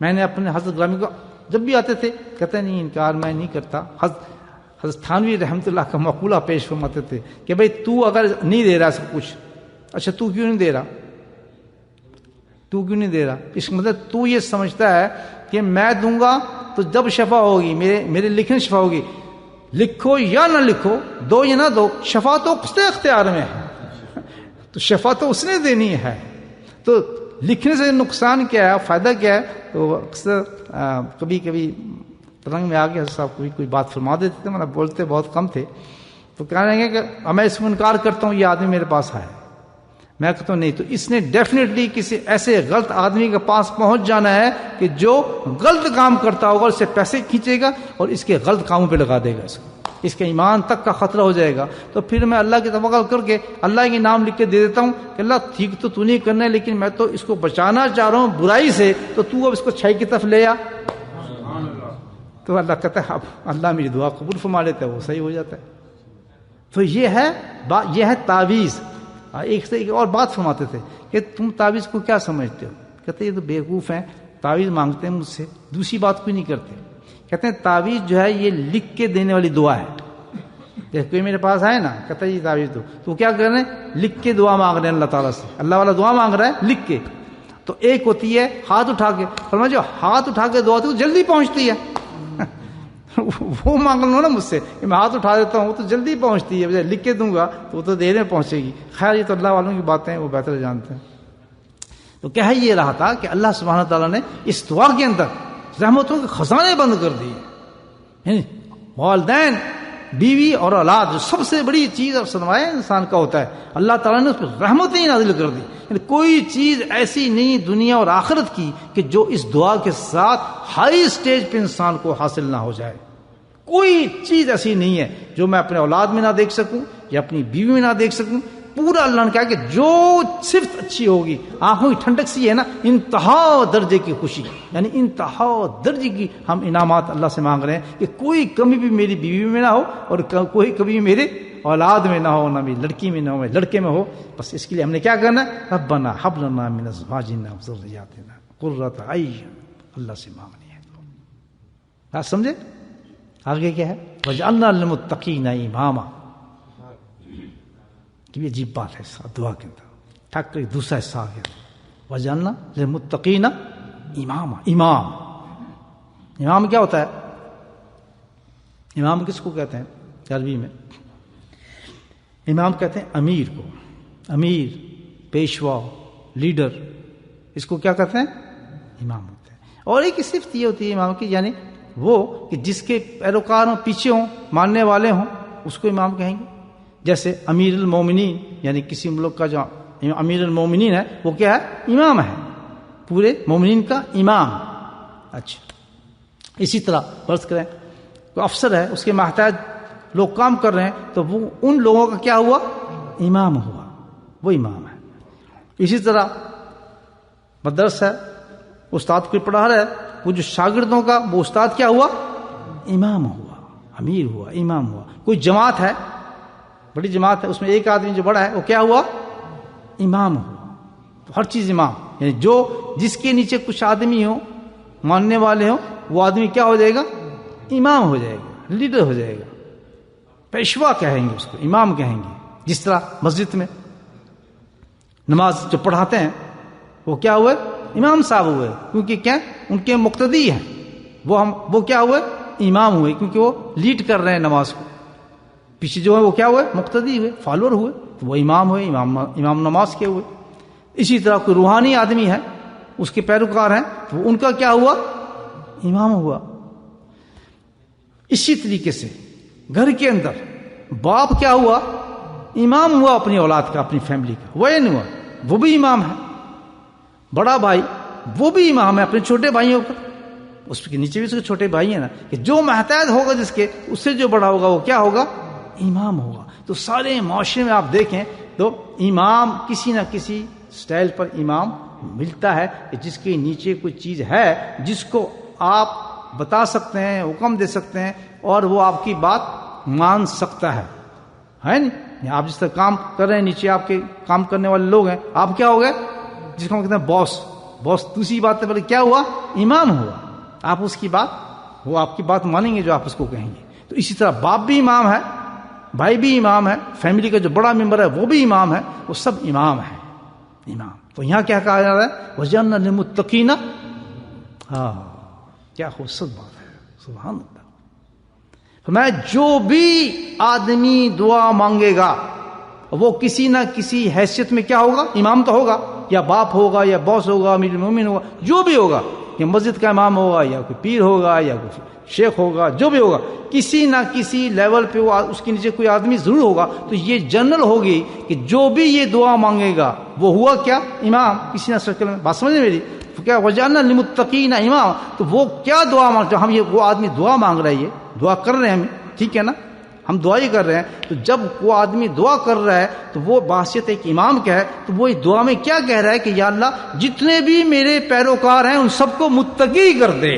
میں نے اپنے حضرت گرامی کو جب بھی آتے تھے کہتے نہیں انکار میں نہیں کرتا. حضرت تھانوی رحمۃ اللہ کا مقولہ پیش فرماتے تھے کہ بھائی تو اگر نہیں دے رہا سب کچھ، اچھا تو کیوں نہیں دے رہا؟ تو کیوں نہیں دے رہا؟ اس کا مطلب تو یہ سمجھتا ہے کہ میں دوں گا تو جب شفا ہوگی، میرے لکھنے شفا ہوگی. لکھو یا نہ لکھو، دو یا نہ دو، شفا تو اس کے اختیار میں ہے. تو شفا تو اس نے دینی ہے. تو لکھنے سے نقصان کیا ہے، فائدہ کیا ہے؟ تو اکثر کبھی کبھی رنگ میں آگے صاحب کوئی بات فرما دیتے تھے، مطلب بولتے بہت کم تھے. تو کہنے لگے کہ میں اس کو انکار کرتا ہوں، یہ آدمی میرے پاس آئے، میں کہتا ہوں نہیں، تو اس نے ڈیفینیٹلی کسی ایسے غلط آدمی کے پاس پہنچ جانا ہے کہ جو غلط کام کرتا ہوگا، اس سے پیسے کھینچے گا اور اس کے غلط کاموں پہ لگا دے گا، اس کے ایمان تک کا خطرہ ہو جائے گا. تو پھر میں اللہ کی توکل کر کے اللہ کے نام لکھ کے دے دیتا ہوں کہ اللہ ٹھیک تو نہیں کرنا ہے، لیکن میں تو اس کو بچانا چاہ رہا ہوں برائی سے، تو اب اس کو چھائی کی طرف لے آ. تو اللہ کہتا ہے اب اللہ میری دعا قبول فرما لیتا ہے، وہ صحیح ہو جاتا ہے. تو یہ ہے تعویذ. ایک سے ایک اور بات فرماتے تھے کہ تم تعویذ کو کیا سمجھتے ہو؟ کہتے یہ تو بیوقوف ہیں، تعویذ مانگتے ہیں مجھ سے، دوسری بات کوئی نہیں کرتے. کہتے ہیں تعویذ جو ہے یہ لکھ کے دینے والی دعا ہے. جیسے کوئی میرے پاس آئے نا، کہتا ہے یہ تعویذ دو، تو کیا کر رہے ہیں؟ لکھ کے دعا مانگ رہے ہیں اللہ تعالیٰ سے. اللہ والا دعا مانگ رہا ہے لکھ کے. تو ایک ہوتی ہے ہاتھ اٹھا کے، فرمایا جو ہاتھ اٹھا کے دعا ہوتی ہے وہ جلدی پہنچتی ہے. وہ مانگ لو نا مجھ سے کہ میں ہاتھ اٹھا دیتا ہوں، وہ تو جلدی پہنچتی ہے، لکھ کے دوں گا تو وہ تو دیر میں پہنچے گی. خیر یہ تو اللہ والوں کی باتیں ہیں، وہ بہتر جانتے ہیں. تو کہہ یہ رہا تھا کہ اللہ سبحانہ تعالیٰ نے اس دعا کے اندر رحمتوں کے خزانے بند کر دیے. والدین، بیوی اور اولاد جو سب سے بڑی چیز اور سرمایہ انسان کا ہوتا ہے، اللہ تعالیٰ نے اس پر رحمتیں نازل کر دی. یعنی کوئی چیز ایسی نہیں دنیا اور آخرت کی کہ جو اس دعا کے ساتھ ہائی اسٹیج پہ انسان کو حاصل نہ ہو جائے. کوئی چیز ایسی نہیں ہے جو میں اپنے اولاد میں نہ دیکھ سکوں یا اپنی بیوی میں نہ دیکھ سکوں. پورا اللہ نے کہا کہ جو صرف اچھی ہوگی، آنکھوں کی ٹھنڈک سی ہے نا، انتہا درجے کی خوشی، یعنی انتہا درجے کی ہم انعامات اللہ سے مانگ رہے ہیں کہ کوئی کمی بھی میری بیوی میں نہ ہو اور کوئی کمی میرے اولاد میں نہ ہو، نہ میری لڑکی میں نہ ہو، لڑکے میں ہو. بس اس کے لیے ہم نے کیا کرنا ہے؟ ربنا ہب لنا من ازواجنا وذریاتنا قرۃ اعین، اللہ سے مانگنی ہے. بات سمجھے؟ آگے کیا ہے؟ وجعلنا للمتقین اماما. یہ عجیب بات ہے دعا کے اندر. ٹھک کر دوسرا حصہ آ گیا، وجعلنا للمتقین اماما. امام کیا ہوتا ہے؟ امام کس کو کہتے ہیں عربی میں؟ امام کہتے ہیں امیر کو. امیر، پیشوا، لیڈر، اس کو کیا کہتے ہیں؟ امام ہوتے ہیں. اور ایک صفت یہ ہوتی ہے امام کی، یعنی وہ کہ جس کے پیروکار ہوں، پیچھے ہوں، ماننے والے ہوں، اس کو امام کہیں گے. جیسے امیر المومنین، یعنی کسی ملک کا جو امیر المومنین ہے وہ کیا ہے؟ امام ہے، پورے مومنین کا امام. اچھا، اسی طرح فرض کریں کوئی افسر ہے، اس کے محتاج لوگ کام کر رہے ہیں، تو وہ ان لوگوں کا کیا ہوا؟ امام ہوا، وہ امام ہے. اسی طرح مدرسہ ہے، استاد کو پڑھا رہا ہے، وہ جو شاگردوں کا وہ استاد کیا ہوا؟ امام ہوا، امیر ہوا، امام ہوا. کوئی جماعت ہے، بڑی جماعت ہے، اس میں ایک آدمی جو بڑا ہے وہ کیا ہوا؟ امام ہوا. تو ہر چیز امام، یعنی جو جس کے نیچے کچھ آدمی ہوں، ماننے والے ہوں، وہ آدمی کیا ہو جائے گا؟ امام ہو جائے گا، لیڈر ہو جائے گا. پیشوا کہیں گے اس کو، امام کہیں گے. جس طرح مسجد میں نماز جو پڑھاتے ہیں وہ کیا ہوئے؟ امام صاحب ہوئے، کیونکہ کیا؟ ان کے مقتدی ہیں. وہ کیا ہوئے؟ امام ہوئے، کیونکہ وہ لیڈ کر رہے ہیں نماز کو. پیچھے جو ہے وہ کیا ہوئے؟ مقتدی ہوئے، فالوور ہوئے، تو وہ امام ہوئے، امام نماز کے ہوئے. اسی طرح کوئی روحانی آدمی ہے، اس کے پیروکار ہیں، تو ان کا کیا ہوا؟ امام ہوا. اسی طریقے سے گھر کے اندر باپ کیا ہوا؟ امام ہوا اپنی اولاد کا، اپنی فیملی کا. وہ نہیں ہوا، وہ بھی امام ہے. بڑا بھائی وہ بھی امام ہے اپنے چھوٹے بھائیوں کا. اس کے نیچے بھی اس کے چھوٹے بھائی ہیں نا، کہ جو محتاج ہوگا جس کے، اس سے جو بڑا ہوگا وہ کیا ہوگا؟ امام ہوگا. تو سارے معاشرے میں آپ دیکھیں تو امام کسی نہ کسی سٹائل پر امام ملتا ہے کہ جس کے نیچے کوئی چیز ہے جس کو آپ بتا سکتے ہیں، حکم دے سکتے ہیں، اور وہ آپ کی بات مان سکتا ہے نہیں؟ آپ جس طرح کام کر رہے ہیں، نیچے آپ کے کام کرنے والے لوگ ہیں، آپ کیا ہو گئے؟ جس کو ہم کہتے ہیں باس. دوسری بات ہے، بولے کیا ہوا؟ امام ہوا. آپ اس کی بات، وہ آپ کی بات مانیں گے جو آپ اس کو کہیں گے. تو اسی طرح باپ بھی امام ہے، بھائی بھی امام ہے، فیملی کا جو بڑا ممبر ہے وہ بھی امام ہے. وہ سب امام ہیں، امام. تو یہاں کیا کہا جا رہا ہے؟ وَجَعَلْنَا لِلْمُتَّقِينَ. ہاں، کیا خوبصورت بات ہے، سبحان اللہ. فرمایا جو بھی آدمی دعا مانگے گا وہ کسی نہ کسی حیثیت میں کیا ہوگا؟ امام تو ہوگا، یا باپ ہوگا، یا باس ہوگا، امیر المومنین ہوگا، جو بھی ہوگا، کہ مسجد کا امام ہوگا یا کوئی پیر ہوگا یا کوئی شیخ ہوگا، جو بھی ہوگا، کسی نہ کسی لیول پہ وہ اس کے نیچے کوئی آدمی ضرور ہوگا، تو یہ جنرل ہوگی کہ جو بھی یہ دعا مانگے گا وہ ہوا کیا؟ امام، کسی نہ شکل میں۔ بات سمجھے میری؟ کیا وجعلنا للمتقین امام، تو وہ کیا دعا مانگتا؟ ہم یہ وہ آدمی دعا مانگ رہا ہے، یہ دعا کر رہے ہیں ہم، ٹھیک ہے نا، ہم دعا ہی کر رہے ہیں، تو جب وہ آدمی دعا کر رہا ہے تو وہ بحثیت ایک امام کا ہے، تو وہ اس دعا میں کیا کہہ رہا ہے کہ یا اللہ جتنے بھی میرے پیروکار ہیں ان سب کو متقی کر دے۔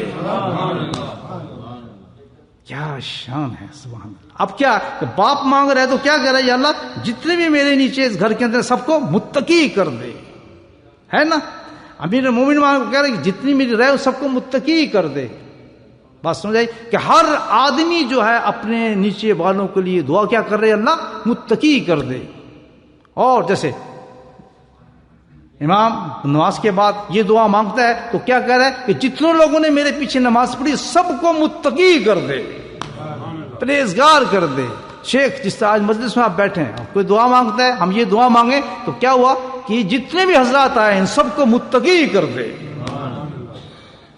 کیا شان ہے، سبحان اللہ۔ اب کیا کہ باپ مانگ رہا ہے تو کیا کہہ رہا ہے؟ یا اللہ جتنے بھی میرے نیچے اس گھر کے اندر سب کو متقی کر دے، ہے نا۔ امیر مومن کہہ رہے کہ جتنی میری رہے سب کو متقی کر دے۔ بات سمجھ آئی کہ ہر آدمی جو ہے اپنے نیچے والوں کے لیے دعا کیا کر رہے؟ اللہ متقی کر دے۔ اور جیسے امام نماز کے بعد یہ دعا مانگتا ہے تو کیا کہہ رہا ہے کہ جتنے لوگوں نے میرے پیچھے نماز پڑھی سب کو متقی کر دے، پرہیزگار کر دے۔ شیخ جس طرح آج مجلس میں آپ بیٹھے ہیں، کوئی دعا مانگتا ہے، ہم یہ دعا مانگیں تو کیا ہوا کہ جتنے بھی حضرات آئے ان سب کو متقی کر دے۔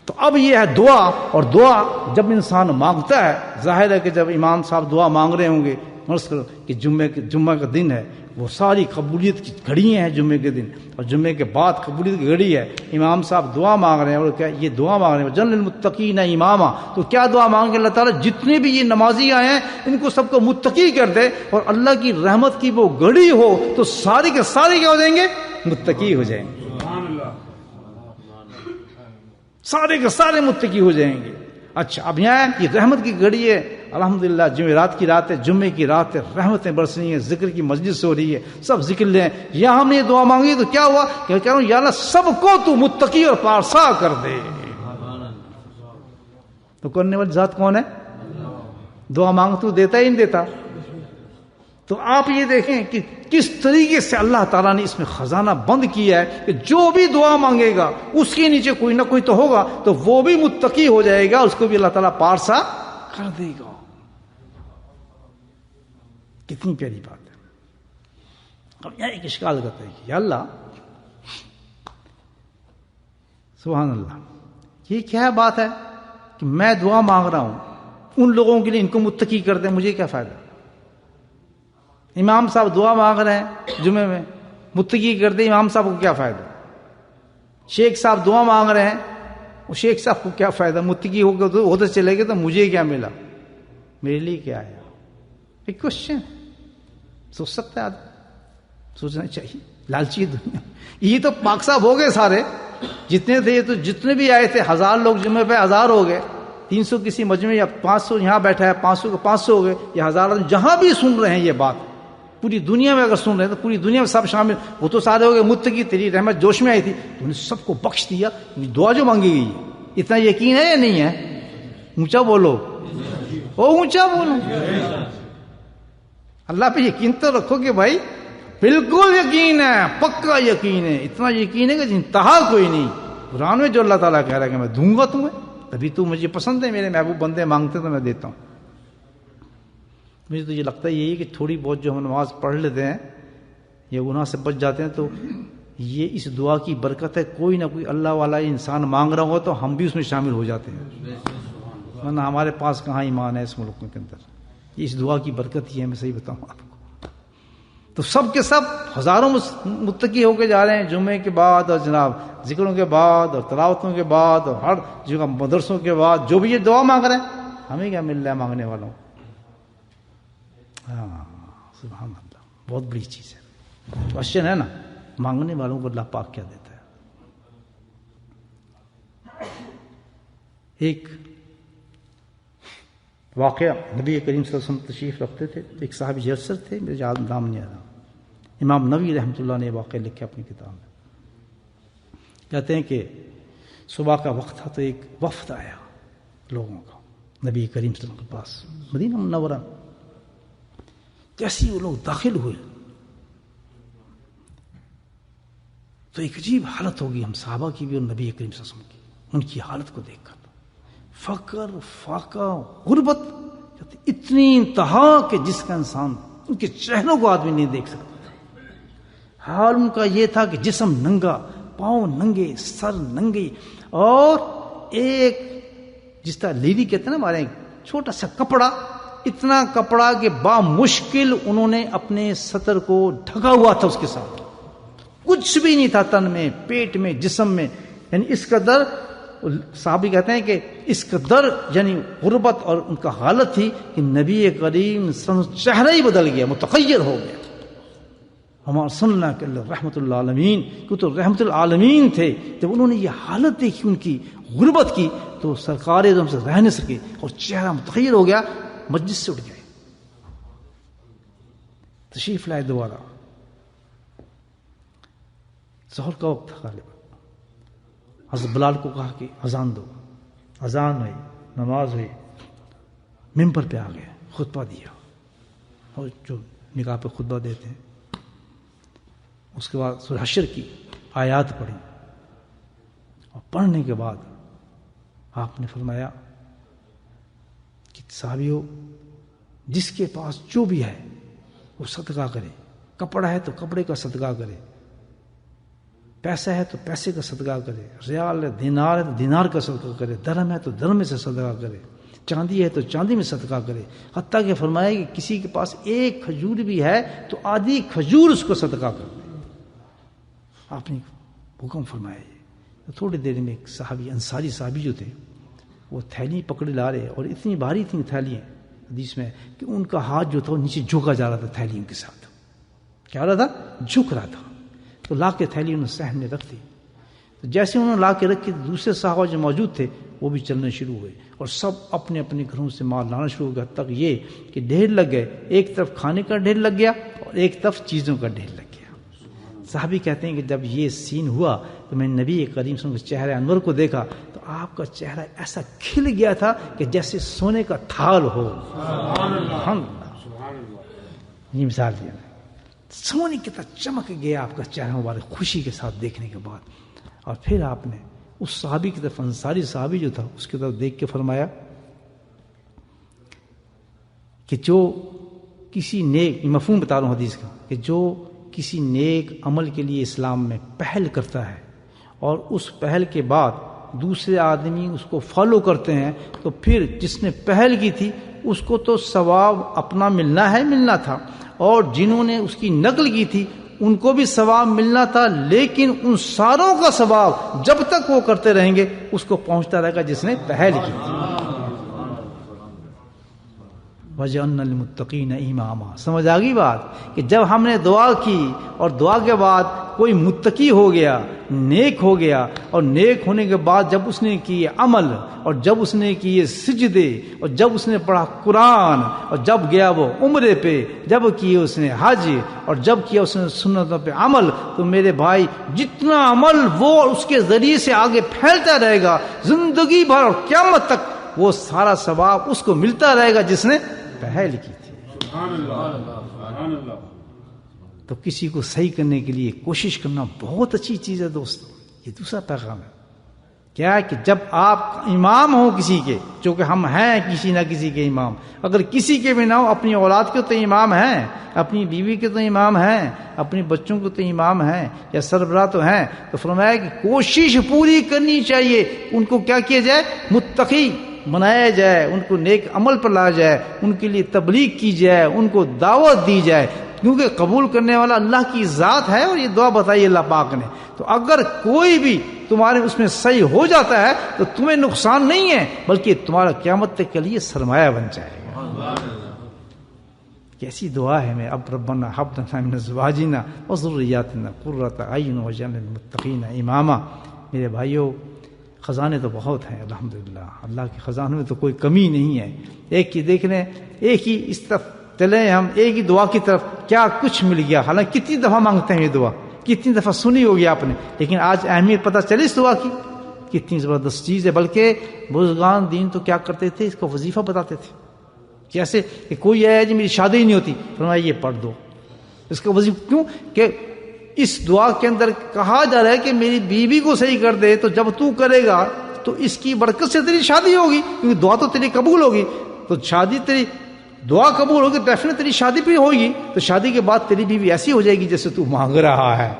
تو اب یہ ہے دعا، اور دعا جب انسان مانگتا ہے، ظاہر ہے کہ جب امام صاحب دعا مانگ رہے ہوں گے، فرض کرو کہ جمعہ کا دن ہے، وہ ساری قبولیت کی گھڑیاں ہیں جمعے کے دن، اور جمعے کے بعد قبولیت کی گھڑی ہے، امام صاحب دعا مانگ رہے ہیں، اور کیا یہ دعا مانگ رہے ہیں جن المتقین اماما، تو کیا دعا مانگ کے اللہ تعالیٰ جتنے بھی یہ نمازی آئے ہیں ان کو سب کو متقی کر دے، اور اللہ کی رحمت کی وہ گھڑی ہو تو سارے کے سارے کیا ہو جائیں گے؟ متقی ہو جائیں گے، سارے کے سارے متقی ہو جائیں گے۔ اچھا اب یہاں کی رحمت کی گھڑی ہے، الحمدللہ جمعرات کی رات ہے، جمعے کی رات ہے، رحمتیں برس رہی ہیں، ذکر کی مجلس ہو رہی ہے، سب ذکر لیں۔ یہاں ہم نے یہ دعا مانگی تو کیا ہوا کہ کہہ رہا ہوں یا اللہ سب کو تو متقی اور پارسا کر دے۔ تو کرنے والی ذات کون ہے؟ دعا مانگ تو دیتا ہی نہیں دیتا۔ تو آپ یہ دیکھیں کہ کس طریقے سے اللہ تعالیٰ نے اس میں خزانہ بند کیا ہے کہ جو بھی دعا مانگے گا اس کے نیچے کوئی نہ کوئی تو ہوگا، تو وہ بھی متقی ہو جائے گا، اس کو بھی اللہ تعالیٰ پارسا کر دے گا۔ کتنی پیاری بات ہے۔ اب یہاں ایک اشکال کرتا ہے کہ یا اللہ سبحان اللہ، یہ کیا بات ہے کہ میں دعا مانگ رہا ہوں ان لوگوں کے لیے، ان کو متقی کر دیں، مجھے کیا فائدہ؟ امام صاحب دعا مانگ رہے ہیں جمعے میں، متقی کر دیں، امام صاحب کو کیا فائدہ؟ شیخ صاحب دعا مانگ رہے ہیں، وہ شیخ صاحب کو کیا فائدہ؟ متقی ہو کے ادھر چلے گئے تو مجھے کیا ملا؟ میرے لیے کیا ہے؟ ایک کوشچن سوچ سکتا ہے آدمی، سوچنا چاہیے۔ لالچی دنیا، یہ تو پاک صاحب ہو گئے سارے جتنے تھے، یہ تو جتنے بھی آئے تھے 1000 لوگ جمعے پہ 1000 ہو گئے، 300 کسی مجمع یا 500 یہاں بیٹھا ہے، 500 کے 500 ہو گئے، یہ 1000 جہاں بھی سن رہے ہیں یہ بات، پوری دنیا میں اگر سن رہے ہیں تو پوری دنیا میں سب شامل، وہ تو سارے ہو گئے متقی، تیری رحمت جوش میں آئی تھی تو نے سب کو بخش دیا۔ دعا جو مانگی گئی ہے، اتنا یقین ہے یا نہیں ہے؟ اونچا بولو، اونچا بولو، اللہ پہ یقین تو رکھو کہ بھائی بالکل یقین ہے، پکا یقین ہے، اتنا یقین ہے کہ انتہا کوئی نہیں۔ قرآن میں جو اللہ تعالیٰ کہہ رہا ہے کہ میں دوں گا تمہیں، تبھی تو مجھے پسند ہے، میرے محبوب بندے مانگتے تو میں دیتا ہوں۔ مجھے تو یہ لگتا ہے یہی کہ تھوڑی بہت جو ہم نماز پڑھ لیتے ہیں یا گناہ سے بچ جاتے ہیں تو یہ اس دعا کی برکت ہے، کوئی نہ کوئی اللہ والا انسان مانگ رہا ہو تو ہم بھی اس میں شامل ہو جاتے ہیں، ورنہ ہمارے پاس کہاں ایمان ہے اس ملک کے اندر۔ اس دعا کی برکت ہی ہے، میں صحیح بتاؤں آپ کو۔ تو سب کے سب ہزاروں متقی ہو کے جا رہے ہیں جمعے کے بعد، اور جناب ذکروں کے بعد، اور تلاوتوں کے بعد، اور ہر جگہ مدرسوں کے بعد جو بھی یہ دعا مانگ رہے ہیں، ہمیں کیا مل رہا ہے مانگنے والوں؟ ہاں سبحان اللہ، بہت بڑی چیز ہے۔ کوشچن ہے نا، مانگنے والوں کو اللہ پاک کیا دیتا ہے؟ ایک واقعہ، نبی کریم صلی اللہ علیہ وسلم تشریف رکھتے تھے، ایک صاحب یسر تھے، میرے یاد نام نہیں آ رہا، امام نووی رحمۃ اللہ نے واقعہ لکھا اپنی کتاب میں۔ کہتے ہیں کہ صبح کا وقت تھا تو ایک وفد آیا لوگوں کا نبی کریم صلی اللہ علیہ وسلم کے پاس مدینہ منورہ۔ جیسے ہی وہ لوگ داخل ہوئے تو ایک عجیب حالت ہوگی ہم صحابہ کی بھی اور نبی کریم صلی اللہ علیہ وسلم کی، ان کی حالت کو دیکھ کر فقر، فاقہ، غربت اتنی انتہا کہ جس کا انسان ان کے چہروں کو آدمی نہیں دیکھ سکتا۔ حال ان کا یہ تھا کہ جسم ننگا، پاؤں ننگے، سر ننگے، اور ایک جس طرح لیلی کہتے ہیں نا ہمارے چھوٹا سا کپڑا، اتنا کپڑا کہ بامشکل انہوں نے اپنے سطر کو ڈھکا ہوا تھا، اس کے ساتھ کچھ بھی نہیں تھا تن میں، پیٹ میں، جسم میں، یعنی اس قدر صحابی کہتے ہیں کہ اس قدر یعنی غربت اور ان کا حالت تھی کہ نبی کریم چہرہ ہی بدل گیا، متغیر ہو گیا. ہمارا سننا کہ رحمت اللہ عالمین کو تو رحمت العالمین تھے. جب انہوں نے یہ حالت دیکھی ان کی غربت کی تو سرکار ہم سے رہ نہیں سکے اور چہرہ متغیر ہو گیا، مجلس سے اٹھ گئے، تشریف لائے دوبارہ. ظہر کا وقت تھا غالبا. حضرت بلال کو کہا کہ اذان دو. اذان ہوئی، نماز ہوئی، ممبر پہ آ گئے، خطبہ دیا، اور جو نکاح پہ خطبہ دیتے ہیں. اس کے بعد سورہ حشر کی آیات پڑھی، اور پڑھنے کے بعد آپ نے فرمایا کہ صحابیوں، جس کے پاس جو بھی ہے وہ صدقہ کرے. کپڑا ہے تو کپڑے کا صدقہ کرے، پیسہ ہے تو پیسے کا صدقہ کرے، ریال ہے، دینار ہے تو دینار کا صدقہ کرے، درہم ہے تو درہم میں سے صدقہ کرے، چاندی ہے تو چاندی میں صدقہ کرے. حتیٰ کہ فرمایا کہ کسی کے پاس ایک کھجور بھی ہے تو آدھی کھجور اس کو صدقہ کر دے. آپ نے حکم فرمایا. تو تھوڑی دیر میں ایک صحابی، انصاری صحابی جو تھے، وہ تھیلی پکڑے لا رہے، اور اتنی بھاری تھیں تھیلیاں حدیث میں کہ ان کا ہاتھ جو تھا وہ نیچے جھکا جا رہا تھا تھیلیوں کے ساتھ. کیا ہو رہا تھا؟ جھک رہا تھا. تو لا کے تھیلی انہوں نے صحن میں رکھ دی. تو جیسے انہوں نے لا کے رکھی، دوسرے صحابہ جو موجود تھے وہ بھی چلنے شروع ہوئے، اور سب اپنے اپنے گھروں سے مال لانا شروع ہو گیا. تک یہ کہ ڈھیر لگ گئے، ایک طرف کھانے کا ڈھیر لگ گیا اور ایک طرف چیزوں کا ڈھیر لگ گیا. صحابی کہتے ہیں کہ جب یہ سین ہوا تو میں نبی کریم صلی اللہ علیہ وسلم کے چہرے انور کو دیکھا تو آپ کا چہرہ ایسا کھل گیا تھا کہ جیسے سونے کا تھال ہو. یہ مثال دیا، سونے کی طرح چمک گیا آپ کا چہرہ مبارک خوشی کے ساتھ دیکھنے کے بعد. اور پھر آپ نے اس صحابی کی طرف، انصاری صحابی جو تھا، اس کی طرف دیکھ کے فرمایا کہ جو کسی نیک، مفہوم بتا رہا ہوں حدیث کا، کہ جو کسی نیک عمل کے لیے اسلام میں پہل کرتا ہے اور اس پہل کے بعد دوسرے آدمی اس کو فالو کرتے ہیں، تو پھر جس نے پہل کی تھی اس کو تو ثواب اپنا ملنا ہے، ملنا تھا، اور جنہوں نے اس کی نقل کی تھی ان کو بھی ثواب ملنا تھا، لیکن ان ساروں کا ثواب جب تک وہ کرتے رہیں گے اس کو پہنچتا رہے گا جس نے پہل کی تھی. وَجَعَلْنَا لِلْمُتَّقِينَ إِمَامًا. سمجھ آ گئی بات کہ جب ہم نے دعا کی اور دعا کے بعد کوئی متقی ہو گیا، نیک ہو گیا، اور نیک ہونے کے بعد جب اس نے کیے عمل، اور جب اس نے کیے سجدے، اور جب اس نے پڑھا قرآن، اور جب گیا وہ عمرے پہ، جب کیے اس نے حج، اور جب کیا اس نے سنتوں پہ عمل، تو میرے بھائی جتنا عمل وہ اس کے ذریعے سے آگے پھیلتا رہے گا زندگی بھر اور قیامت تک، وہ سارا ثواب اس کو ملتا رہے گا جس نے پہل کی تھی. تو کسی کو صحیح کرنے کے لیے کوشش کرنا بہت اچھی چیز ہے دوستو. یہ دوسرا پیغام ہے کیا ہے کہ جب آپ امام ہو کسی کے، جو کہ ہم ہیں کسی نہ کسی کے امام، اگر کسی کے بھی نہ ہو، اپنی اولاد کے تو امام ہیں، اپنی بیوی کے تو امام ہیں، اپنے بچوں کے تو امام ہیں، یا سربراہ تو ہیں، تو فرمایا کہ کوشش پوری کرنی چاہیے ان کو کیا کیا جائے، متقی بنایا جائے، ان کو نیک عمل پر لایا جائے، ان کے لیے تبلیغ کی جائے، ان کو دعوت دی جائے، کیونکہ قبول کرنے والا اللہ کی ذات ہے. اور یہ دعا بتائی اللہ پاک نے. تو اگر کوئی بھی تمہارے اس میں صحیح ہو جاتا ہے تو تمہیں نقصان نہیں ہے، بلکہ تمہارا قیامت تک کے لیے سرمایہ بن جائے گا. کیسی دعا ہے میں اب ربنا ہب لنا من ازواجنا وذرياتنا قرۃ اعین واجعلنا للمتقین اماما. میرے بھائیو، خزانے تو بہت ہیں الحمدللہ، اللہ کے خزانوں میں تو کوئی کمی نہیں ہے. ایک ہی دیکھ لیں، ایک ہی اس طرف چلیں ہم، ایک ہی دعا کی طرف، کیا کچھ مل گیا. حالانکہ کتنی دفعہ مانگتے ہیں یہ دعا، کتنی دفعہ سنی ہوگی آپ نے، لیکن آج اہمیت پتہ چلی اس دعا کی، کتنی زبردست چیز ہے. بلکہ بزرگان دین تو کیا کرتے تھے، اس کو وظیفہ بتاتے تھے. جیسے کہ کوئی ہے جی میری شادی ہی نہیں ہوتی، فرمایا یہ پڑھ دو اس کا وظیفہ. کیوں کہ اس دعا کے اندر کہا جا رہا ہے کہ میری بیوی کو صحیح کر دے، تو جب تو کرے گا تو اس کی برکت سے تیری شادی ہوگی، کیونکہ دعا تو تیری قبول ہوگی. تو شادی تیری دعا قبول ہوگی، ڈیفینیٹ تیری شادی بھی ہوگی. تو شادی کے بعد تیری بیوی ایسی ہو جائے گی جیسے تو مانگ رہا ہے.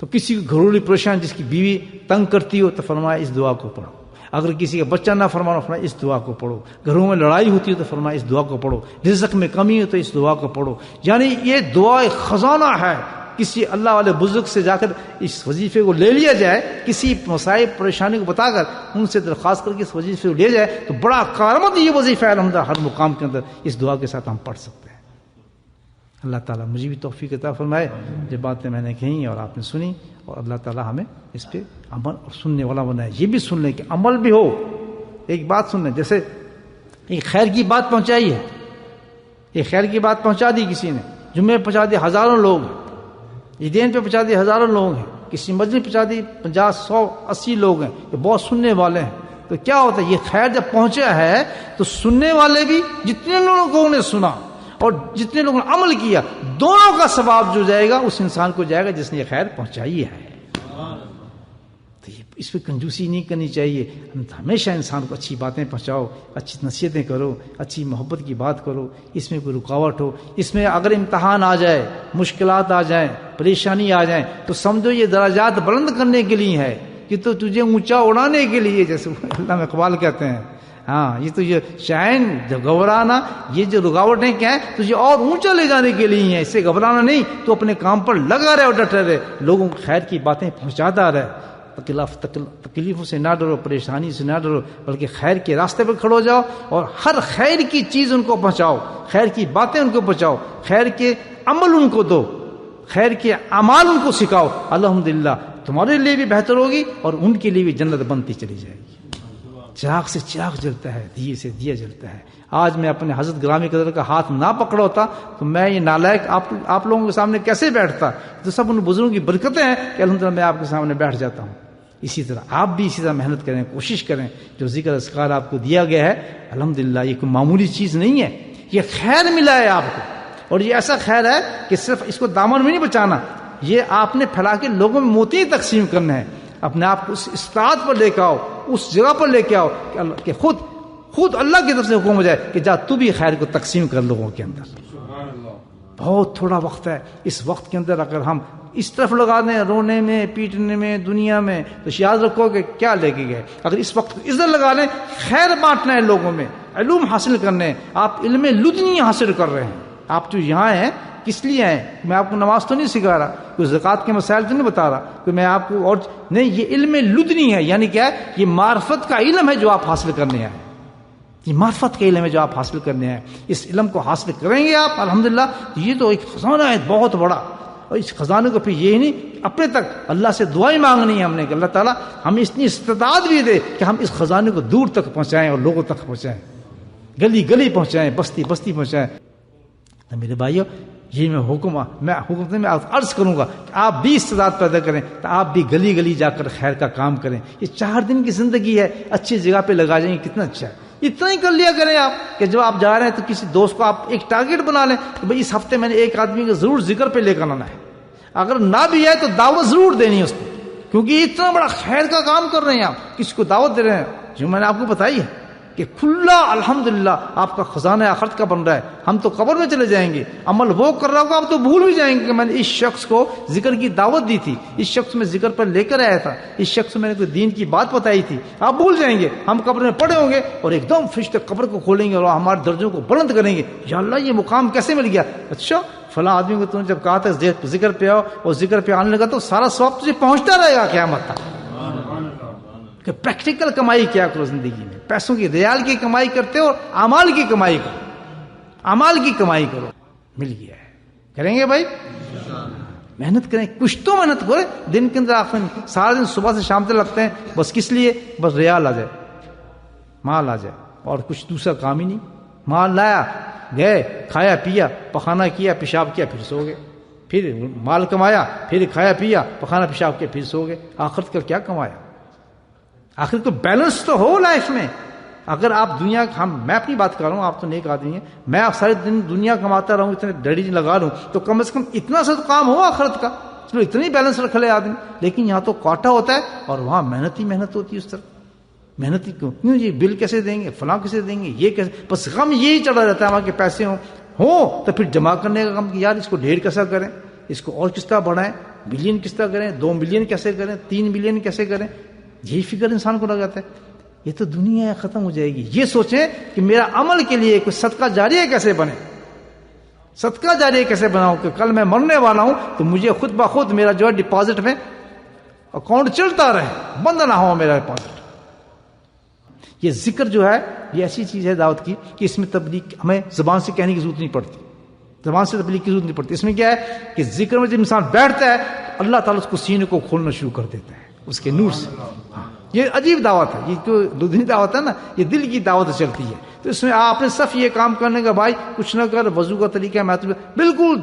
تو کسی کو گھریلو پریشان جس کی بیوی تنگ کرتی ہو تو فرمایا اس دعا کو پڑھو. اگر کسی کا بچہ نہ فرمانا فرمایا اس دعا کو پڑھو. گھروں میں لڑائی ہوتی ہے تو فرمایا اس دعا کو پڑھو. رزق میں کمی ہو تو اس دعا کو پڑھو. یعنی یہ دعا ایک خزانہ ہے. کسی اللہ والے بزرگ سے جا کر اس وظیفے کو لے لیا جائے, کسی مسائل پریشانی کو بتا کر ان سے درخواست کر کے اس وظیفے کو لیا جائے تو بڑا کارآمد یہ وظیفہ ہے الحمدللہ. ہر مقام کے اندر اس دعا کے ساتھ ہم پڑھ سکتے ہیں. اللہ تعالیٰ مجھے بھی توفیق عطا فرمائے. جو باتیں میں نے کہیں اور آپ نے سنی, اور اللہ تعالیٰ ہمیں اس پہ عمل اور سننے والا بنائے. یہ بھی سن لیں کہ عمل بھی ہو. ایک بات سن لیں, جیسے ایک خیر کی بات پہنچائی ہے, ایک خیر کی بات پہنچا دی کسی نے, جمعے پہنچا دی ہزاروں لوگ, عیدین پہ پہنچا دی ہزاروں لوگ ہیں, کسی مسجد پہنچا دی 50 100 80 لوگ ہیں, یہ بہت سننے والے ہیں. تو کیا ہوتا ہے, یہ خیر جب پہنچا ہے تو سننے والے بھی, جتنے لوگوں نے سنا اور جتنے لوگوں نے عمل کیا, دونوں کا ثواب جو جائے گا اس انسان کو جائے گا جس نے یہ خیر پہنچائی ہے. تو اس پہ کنجوسی نہیں کرنی چاہیے. ہمیشہ انسان کو اچھی باتیں پہنچاؤ, اچھی نصیحتیں کرو, اچھی محبت کی بات کرو. اس میں کوئی رکاوٹ ہو, اس میں اگر امتحان آ جائے, مشکلات آ جائیں, پریشانی آ جائیں, تو سمجھو یہ درجات بلند کرنے کے لیے ہے, کہ تو تجھے اونچا اڑانے کے لیے, جیسے علامہ اقبال کہتے ہیں. ہاں, یہ تو یہ شائن جو گھبرانا, یہ جو رکاوٹیں کیا ہیں, تجھے اور اونچا لے جانے کے لیے ہیں. اس سے گھبرانا نہیں, تو اپنے کام پر لگا رہے اور ڈٹے رہے, لوگوں کو خیر کی باتیں پہنچاتا رہے. تکلیفوں سے نہ ڈرو, پریشانی سے نہ ڈرو, بلکہ خیر کے راستے پر کھڑو جاؤ اور ہر خیر کی چیز ان کو پہنچاؤ, خیر کی باتیں ان کو پہنچاؤ, خیر کے عمل ان کو دو, خیر کے اعمال ان کو سکھاؤ. الحمدللہ تمہارے لیے بھی بہتر ہوگی اور ان کے لیے بھی جنت بنتی چلی جائے گی. چراغ سے چراغ جلتا ہے, دیے سے دیا جلتا ہے. آج میں اپنے حضرت گرامی قدر کا ہاتھ نہ پکڑا ہوتا تو میں یہ نالائق آپ لوگوں کے سامنے کیسے بیٹھتا. تو سب ان بزرگوں کی برکتیں ہیں کہ الحمدللہ میں آپ کے سامنے بیٹھ جاتا ہوں. اسی طرح آپ بھی اسی طرح محنت کریں, کوشش کریں. جو ذکر اذکار آپ کو دیا گیا ہے الحمدللہ یہ کوئی معمولی چیز نہیں ہے, یہ خیر ملا ہے آپ کو. اور یہ ایسا خیر ہے کہ صرف اس کو دامن میں نہیں بچانا, یہ آپ نے پھیلا کے لوگوں میں موتی تقسیم کرنا ہے. اپنے آپ کو اس استعداد پر لے کے آؤ, اس جگہ پر لے کے آؤ کہ خود اللہ کی طرف سے حکم ہو جائے کہ جا تو بھی خیر کو تقسیم کر لوگوں کے اندر. بہت تھوڑا وقت ہے, اس وقت کے اندر اگر ہم اس طرف لگا دیں رونے میں, پیٹنے میں, دنیا میں, تو یاد رکھو کہ کیا لے کے گئے. اگر اس وقت ادھر لگا لیں, خیر بانٹنا ہے لوگوں میں, علوم حاصل کرنے, آپ علم لدنی حاصل کر رہے ہیں. آپ جو یہاں ہیں کس لیے ہیں؟ میں آپ کو نماز تو نہیں سکھا رہا, کوئی زکوٰۃ کے مسائل تو نہیں بتا رہا, کہ میں آپ کو اور نہیں, یہ علم لدنی ہے. یعنی کیا ہے, یہ معرفت کا علم ہے جو آپ حاصل کرنے آئے. یہ معرفت کا علم ہے جو آپ حاصل کرنے آئے. اس علم کو حاصل کریں گے آپ الحمدللہ, یہ تو ایک خزانہ ہے بہت بڑا. اور اس خزانے کو پھر یہ نہیں اپنے تک اللہ سے دعائیں مانگنی ہے ہم نے کہ اللہ تعالیٰ ہمیں اتنی استطاعت بھی دے کہ ہم اس خزانے کو دور تک پہنچائیں اور لوگوں تک پہنچائیں, گلی گلی پہنچائیں, بستی بستی پہنچائیں. تو میرے بھائیو, یہ میں حکم میں عرض کروں گا کہ آپ بھی استعداد پیدا کریں, تو آپ بھی گلی گلی جا کر خیر کا کام کریں. یہ 4 دن کی زندگی ہے, اچھی جگہ پہ لگا جائیں, کتنا اچھا ہے. اتنا ہی کر لیا کریں آپ کہ جب آپ جا رہے ہیں تو کسی دوست کو آپ ایک ٹارگٹ بنا لیں کہ بھئی اس ہفتے میں نے ایک آدمی کو ضرور ذکر پہ لے کر آنا ہے. اگر نہ بھی آئے تو دعوت ضرور دینی ہے اس کو, کیونکہ یہ اتنا بڑا خیر کا کام کر رہے ہیں آپ, کسی کو دعوت دے رہے ہیں. جو میں نے آپ کو بتائی ہے کہ کھلا الحمدللہ آپ کا خزانہ آخرت کا بن رہا ہے. ہم تو قبر میں چلے جائیں گے, عمل وہ کر رہا ہوگا, آپ تو بھول بھی جائیں گے کہ میں نے اس شخص کو ذکر کی دعوت دی تھی, اس شخص میں ذکر پر لے کر آیا تھا, اس شخص میں نے کوئی دین کی بات بتائی تھی. آپ بھول جائیں گے. ہم قبر میں پڑے ہوں گے اور ایک دم فرشتے قبر کو کھولیں گے اور ہمارے درجوں کو بلند کریں گے. یا اللہ یہ مقام کیسے مل گیا؟ اچھا فلاں آدمی کو تم نے جب کہا تھا ذکر پہ آؤ اور ذکر پہ آنے لگا تو سارا ثواب تجھے پہنچتا رہے گا قیامت تک. کہ پریکٹیکل کمائی کیا کرو زندگی میں, پیسوں کی ریال کی کمائی کرتے ہو اور اعمال کی کمائی کرو, اعمال کی کمائی کرو. مل گیا ہے, کریں گے بھائی, محنت کریں, کچھ تو محنت کریں. دن کے اندر آپ سارا دن صبح سے شام تک لگتے ہیں, بس کس لیے؟ بس ریال آ جائے, مال آ جائے, اور کچھ دوسرا کام ہی نہیں. مال لایا, گئے, کھایا پیا, پخانا کیا, پیشاب کیا, پھر سو گئے. پھر مال کمایا, پھر کھایا پیا, پخانا پیشاب کیا, پھر سو گئے. آخرت کا کیا کمایا؟ آخر کو بیلنس تو ہو لائف میں. اگر آپ دنیا, میں اپنی بات کر رہا ہوں, آپ تو نیک آدمی ہیں, میں سارے دن دنیا کماتا رہوں, اتنے ڈیڈی لگا لوں, تو کم از کم اتنا سا تو کام ہو آخرت کا. چلو اتنی بیلنس رکھ لے آدمی. لیکن یہاں تو کاٹا ہوتا ہے اور وہاں محنت ہی محنت ہوتی ہے. اس طرح محنت ہی کیوں جی, بل کیسے دیں گے, فلاں کیسے دیں گے, یہ کیسے, بس غم یہی چڑھا رہتا ہے. وہاں کے پیسے ہوں تو پھر جمع کرنے کا غم کہ یار اس کو ڈھیر کیسا کریں, اس کو اور کس طرح بڑھائیں. ملین کس طرح کریں، 2 ملین کیسے کریں، 3 ملین کیسے کریں، یہی فکر انسان کو لگ جاتا ہے. یہ تو دنیا ختم ہو جائے گی. یہ سوچیں کہ میرا عمل کے لیے کوئی صدقہ جاریہ کیسے بنے، صدقہ جاریہ کیسے بناؤں کہ کل میں مرنے والا ہوں تو مجھے خود بخود میرا جو ہے ڈپازٹ میں اکاؤنٹ چلتا رہے، بند نہ ہو میرا ڈپازٹ. یہ ذکر جو ہے یہ ایسی چیز ہے دعوت کی کہ اس میں تبلیغ ہمیں زبان سے کہنے کی ضرورت نہیں پڑتی، زبان سے تبلیغ کی ضرورت نہیں پڑتی. اس میں کیا ہے کہ ذکر میں جب انسان بیٹھتا ہے اللہ تعالیٰ اس کو سینے کو کھولنا شروع کر دیتا ہے اس کے نور سے. یہ عجیب دعوت ہے، یہ جو دنیا دعوت ہے نا، یہ دل کی دعوت چلتی ہے. تو اس میں آپ نے صرف یہ کام کرنے کا بھائی کچھ نہ کر، وضو کا طریقہ میں بالکل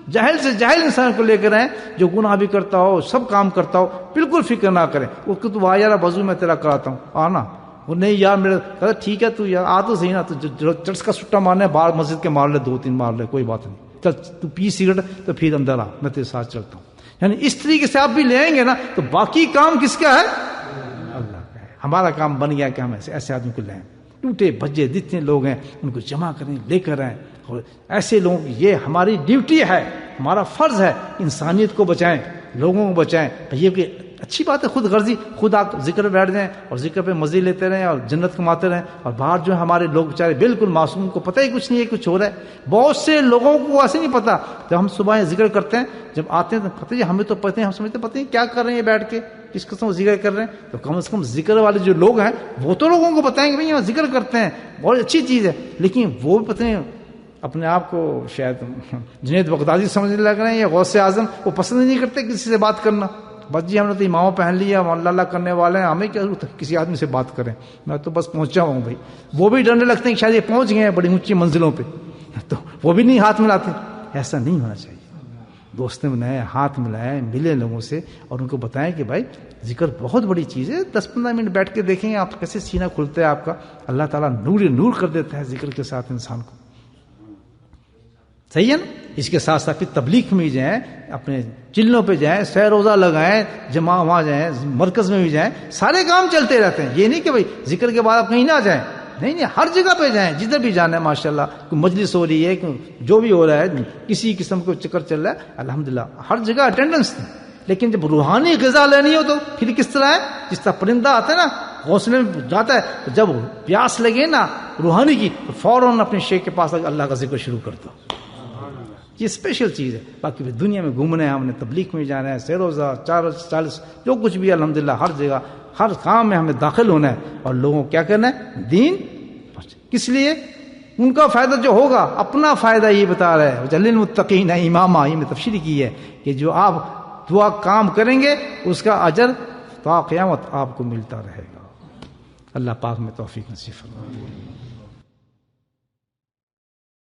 جاہل سے جاہل انسان کو لے کر آئیں جو گناہ بھی کرتا ہو، سب کام کرتا ہو، بالکل فکر نہ کریں. وہ کہ تو یار وضو میں تیرا کراتا ہوں آنا، وہ نہیں یار میرا کہتا ٹھیک ہے تو یار آ تو صحیح نا، تو چرس کا سٹا مارنا ہے باہر مسجد کے مار لے، 2-3 مار لے، کوئی بات نہیں، چل تو پی سگریٹ تو پھر اندر آ، میں تیرے ساتھ چلتا ہوں. یعنی اس طریقے سے آپ بھی لے آئیں گے نا تو باقی کام کس کا ہے؟ اللہ کا ہے. ہمارا کام بن گیا کہ ہم ایسے آدمی کو لائیں، ٹوٹے بھجے جتنے لوگ ہیں ان کو جمع کریں، لے کر آئیں. اور ایسے لوگوں کی یہ ہماری ڈیوٹی ہے، ہمارا فرض ہے، انسانیت کو بچائیں، لوگوں کو بچائیں. یہ کہ اچھی بات ہے خود غرضی، خود آپ ذکر پہ بیٹھ جائیں اور ذکر پہ مزے لیتے رہیں اور جنت کماتے رہیں، اور باہر جو ہمارے لوگ بیچارے بالکل معصوم کو پتہ ہی کچھ نہیں ہے کچھ ہو رہا ہے. بہت سے لوگوں کو ایسے نہیں پتا، جب ہم صبح ذکر کرتے ہیں جب آتے ہیں تو پتہ ہے ہمیں تو پتہ ہے، ہم سمجھتے پتہ نہیں کیا کر رہے ہیں بیٹھ کے، کس قسم ذکر کر رہے ہیں. تو کم سے کم ذکر والے جو لوگ ہیں وہ تو لوگوں کو بتائیں کہ بھائی ہم ذکر کرتے ہیں، بہت اچھی چیز ہے. لیکن وہ بھی پتہ نہیں اپنے آپ کو شاید جنید بغدادی سمجھنے لگ رہے ہیں یا غوث اعظم، وہ پسند نہیں کرتے کسی سے بات کرنا. بس جی ہم نے تو امامہ پہن لیا، ہم اللہ اللہ کرنے والے ہیں، ہمیں کیا ضرورت ہے کسی آدمی سے بات کریں، میں تو بس پہنچا ہوں بھائی. وہ بھی ڈرنے لگتے ہیں کہ شاید یہ پہنچ گئے ہیں بڑی اونچی منزلوں پہ، تو وہ بھی نہیں ہاتھ ملاتے. ایسا نہیں ہونا چاہیے. دوستوں میں نئے ہاتھ ملائیں، ملے لوگوں سے اور ان کو بتائیں کہ بھائی ذکر بہت بڑی چیز ہے. 10-15 منٹ بیٹھ کے دیکھیں آپ کیسے سینہ کھلتا ہے آپ کا، اللہ تعالیٰ نور کر دیتا ہے ذکر کے ساتھ انسان کو. صحیح ہے نا. اس کے ساتھ ساتھ پھر تبلیغ میں بھی جائیں، اپنے چلوں پہ جائیں، سیر روزہ لگائیں، جمع وہاں جائیں، مرکز میں بھی جائیں، سارے کام چلتے رہتے ہیں. یہ نہیں کہ بھائی ذکر کے بعد آپ کہیں نہ جائیں، نہیں، ہر جگہ پہ جائیں جدھر بھی جانا ہے. ماشاءاللہ کوئی مجلس ہو رہی ہے، جو بھی ہو رہا ہے، کسی قسم کو چکر چل رہا ہے، الحمدللہ ہر جگہ اٹینڈنس تھی. لیکن جب روحانی غذا لینی ہو تو پھر کس طرح ہے؟ جس طرح پرندہ آتا ہے نا گھونسلے میں جاتا ہے، تو جب پیاس لگے نا روحانی کی تو فوراً اپنے شیخ کے پاس اللہ کا ذکر شروع کر دو. یہ اسپیشل چیز ہے. باقی دنیا میں گھومنا ہے، ہم نے تبلیغ میں جانا ہے، سیر روزہ 40 جو کچھ بھی الحمدللہ ہر جگہ ہر کام میں ہمیں داخل ہونا ہے اور لوگوں کو کیا کرنا ہے؟ دین. کس لیے؟ ان کا فائدہ جو ہوگا، اپنا فائدہ یہ بتا رہا ہے. جلیل المتقین امامہ، یہ میں تفسیر کی ہے کہ جو آپ دعا کام کریں گے اس کا اجر تا قیامت آپ کو ملتا رہے گا. اللہ پاک میں توفیق نصیب فرمائے.